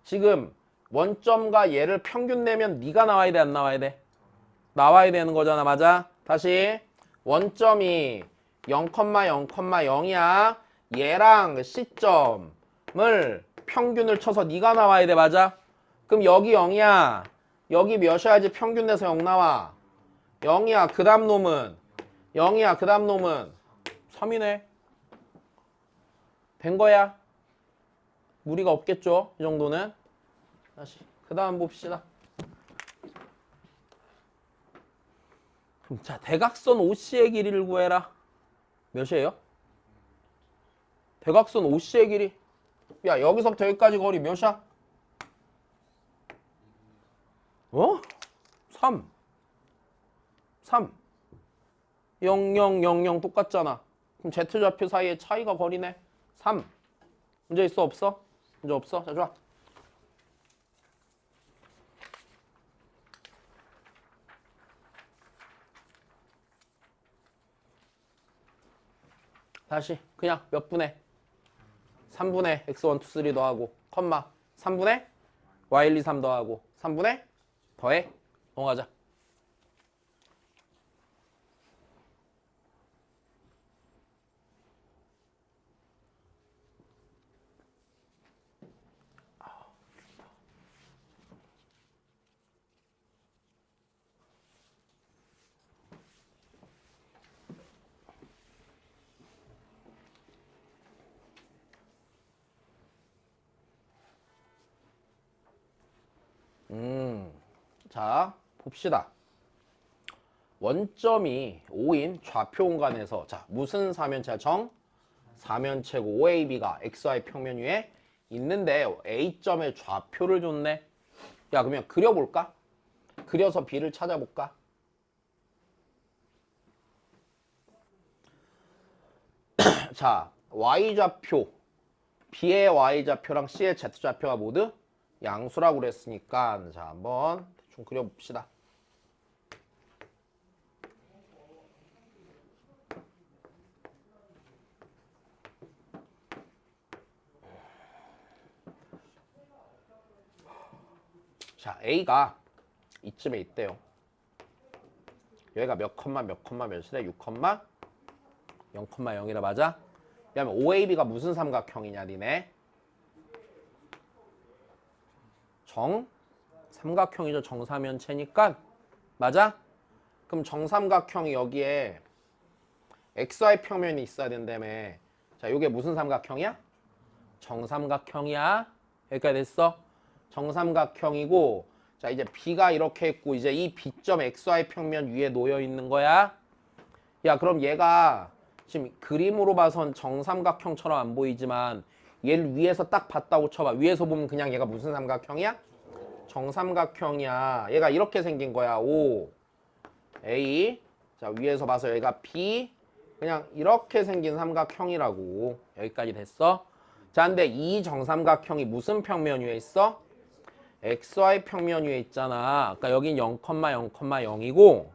지금 원점과 얘를 평균 내면 네가 나와야 돼, 안 나와야 돼? 나와야 되는 거잖아. 맞아? 다시 원점이 0,0,0이야. 얘랑 C점을 평균을 쳐서 네가 나와야 돼. 맞아? 그럼 여기 0이야. 여기 몇이야지 평균 내서 0 나와. 0이야. 그 다음 놈은 0이야. 그 다음 놈은 3이네. 된 거야. 무리가 없겠죠? 이 정도는. 다시 그 다음 봅시다. 자, 대각선 OC의 길이를 구해라. 몇이에요? 대각선 OC의 길이. 야, 여기서부터 여기까지 거리 몇이야? 3. 0, 0, 0, 0 똑같잖아. 그럼 Z좌표 사이에 차이가 거리네. 3. 문제 있어 없어? 문제 없어? 자, 좋아. 다시 그냥 몇 분의 3분의 x1, 2, 3 더하고 컴마 3분의 y1, 2, 3 더하고 3분의 더해. 넘어가자. 자, 봅시다. 원점이 5인 좌표 공간에서 자, 무슨 사면체야? 정? 사면체고 OAB가 XY 평면 위에 있는데 A점의 좌표를 줬네. 야, 그러면 그려볼까? 그려서 B를 찾아볼까? 자, Y좌표 B의 Y좌표랑 C의 Z좌표가 모두 양수라고 그랬으니까 자 한번 대충 그려봅시다. 자 A가 이쯤에 있대요. 여기가 몇 컴마 몇이래? 6 컴마 0,0이라 맞아? 그다음에 OAB가 무슨 삼각형이냐 니네? 정삼각형이죠. 정사면체니까 맞아? 그럼 정삼각형이 여기에 XY 평면이 있어야 된다며. 자 요게 무슨 삼각형이야? 정삼각형이야. 여기까지 됐어? 정삼각형이고 자 이제 B가 이렇게 있고 이제 이 B점 XY 평면 위에 놓여 있는 거야. 야 그럼 얘가 지금 그림으로 봐선 정삼각형처럼 안 보이지만 얘를 위에서 딱 봤다고 쳐봐. 위에서 보면 그냥 얘가 무슨 삼각형이야? 정삼각형이야. 얘가 이렇게 생긴 거야. O, A. 자 위에서 봐서 얘가 B. 그냥 이렇게 생긴 삼각형이라고. 여기까지 됐어? 자 근데 이 정삼각형이 무슨 평면 위에 있어? XY 평면 위에 있잖아. 아까 여긴 0,0,0이고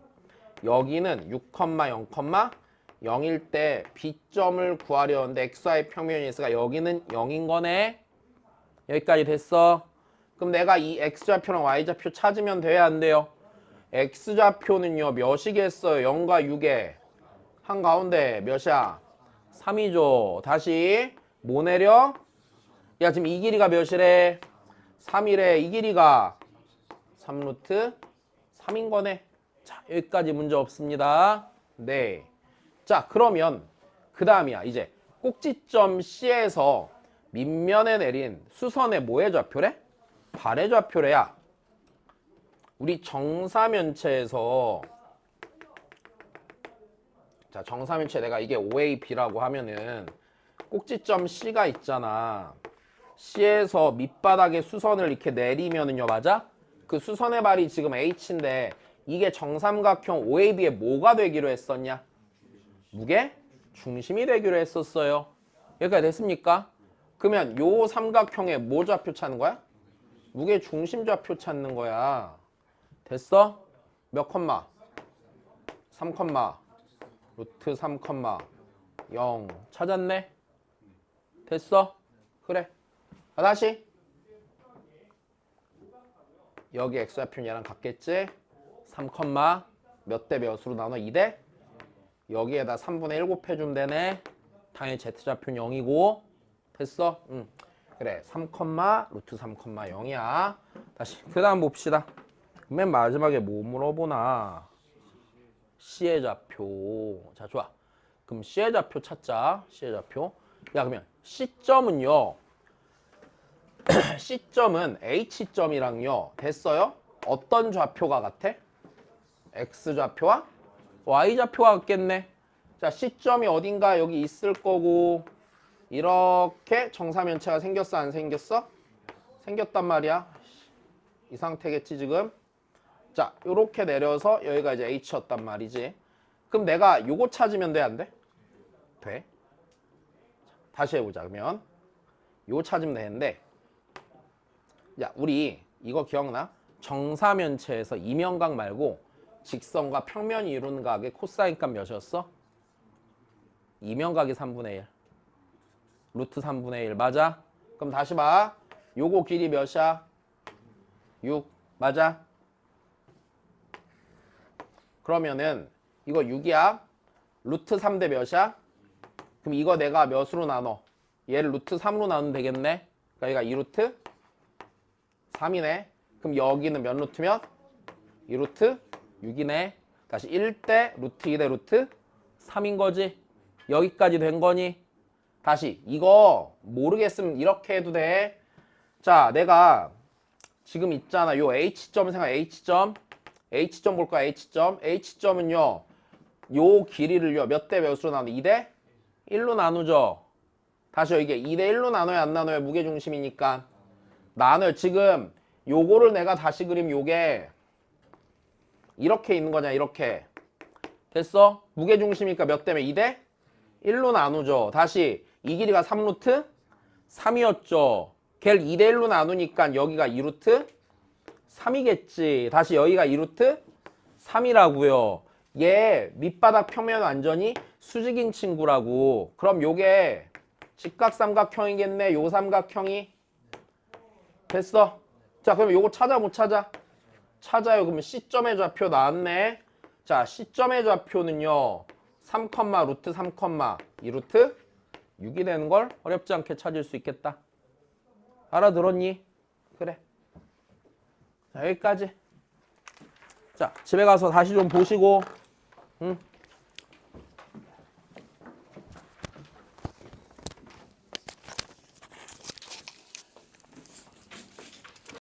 여기는 6,0,0일 때 B점을 구하려는데 XY 평면이 있으니까 여기는 0인 거네. 여기까지 됐어. 그럼 내가 이 X좌표랑 Y좌표 찾으면 돼야 안 돼요? X좌표는요 몇이겠어요? 0과 6에 한가운데 몇이야? 3이죠. 다시 뭐 내려? 야 지금 이 길이가 몇이래? 3이래. 이 길이가 3루트 3인 거네. 자 여기까지 문제 없습니다. 네. 자 그러면 그 다음이야. 이제 꼭지점 C에서 밑면에 내린 수선의 뭐의 좌표래? 발의 좌표래야. 우리 정사면체에서 자 정사면체 내가 이게 OAB라고 하면은 꼭지점 C가 있잖아. C에서 밑바닥에 수선을 이렇게 내리면은요 맞아? 그 수선의 발이 지금 H인데 이게 정삼각형 OAB의 뭐가 되기로 했었냐? 무게? 중심이 되기로 했었어요. 여기까지 됐습니까? 그러면 요 삼각형의 뭐 좌표 찾는 거야? 무게 중심 좌표 찾는 거야. 됐어? 몇 컴마? 3 컴마 루트 3 컴마 0 찾았네? 됐어? 그래. 다시 여기 x좌표는 얘랑 같겠지? 3 컴마 몇 대 몇으로 나눠? 2대? 여기에다 3분의 1 곱해주면 되네. 당연히 z좌표는 0이고 됐어? 응. 그래 3 컴마 루트 3 컴마 0이야. 다시 그 다음 봅시다. 맨 마지막에 뭐 물어보나? C의 좌표. 자 좋아. 그럼 C의 좌표 찾자. C의 좌표. 야 그러면 C점은요. C점은 H점이랑요. 됐어요? 어떤 좌표가 같아? X좌표와 Y좌표가 같겠네. 자 C점이 어딘가 여기 있을 거고 이렇게 정사면체가 생겼어 안 생겼어? 생겼단 말이야. 이 상태겠지 지금. 자 요렇게 내려서 여기가 이제 H였단 말이지. 그럼 내가 요거 찾으면 돼 안 돼? 돼. 다시 해보자. 그러면 요거 찾으면 되는데 야 우리 이거 기억나? 정사면체에서 이면각 말고 직선과 평면이 이루는 각의 코사인 값 몇이었어? 이면각이 3분의 1 루트 3분의 1 맞아? 그럼 다시 봐. 요거 길이 몇이야? 6 맞아? 그러면은 이거 6이야. 루트 3대 몇이야? 그럼 이거 내가 몇으로 나눠? 얘를 루트 3으로 나누면 되겠네. 그러니까 얘가 2루트 3이네. 그럼 여기는 몇 루트면? 2루트 6이네. 다시 1대 루트 2대 루트 3인 거지. 여기까지 된 거니? 다시 이거 모르겠으면 이렇게 해도 돼. 자 내가 지금 있잖아. 요 H점 생각. H점 볼 거야. H점은요. 요 길이를요. 몇 대 몇으로 나누? 2대 1로 나누죠. 다시 이게 2대 1로 나눠야 안 나눠야 무게중심이니까 나눠요. 지금 요거를 내가 다시 그리면 요게 이렇게 있는 거냐. 이렇게 됐어? 무게중심이니까 몇 대면 2대 1로 나누죠. 다시 이 길이가 3루트 3이었죠. 걔를 2대1로 나누니까 여기가 2루트 3이겠지. 다시 여기가 2루트 3이라고요. 얘 밑바닥 평면 완전히 수직인 친구라고. 그럼 요게 직각삼각형이겠네. 요 삼각형이. 됐어. 자, 그럼 요거 찾아 못 찾아? 찾아요. 그러면 C점의 좌표 나왔네. 자, C점의 좌표는요. 3, 루트 3, 2루트 6이 되는 걸 어렵지 않게 찾을 수 있겠다. 알아들었니? 그래. 자, 여기까지. 자, 집에 가서 다시 좀 보시고. 응?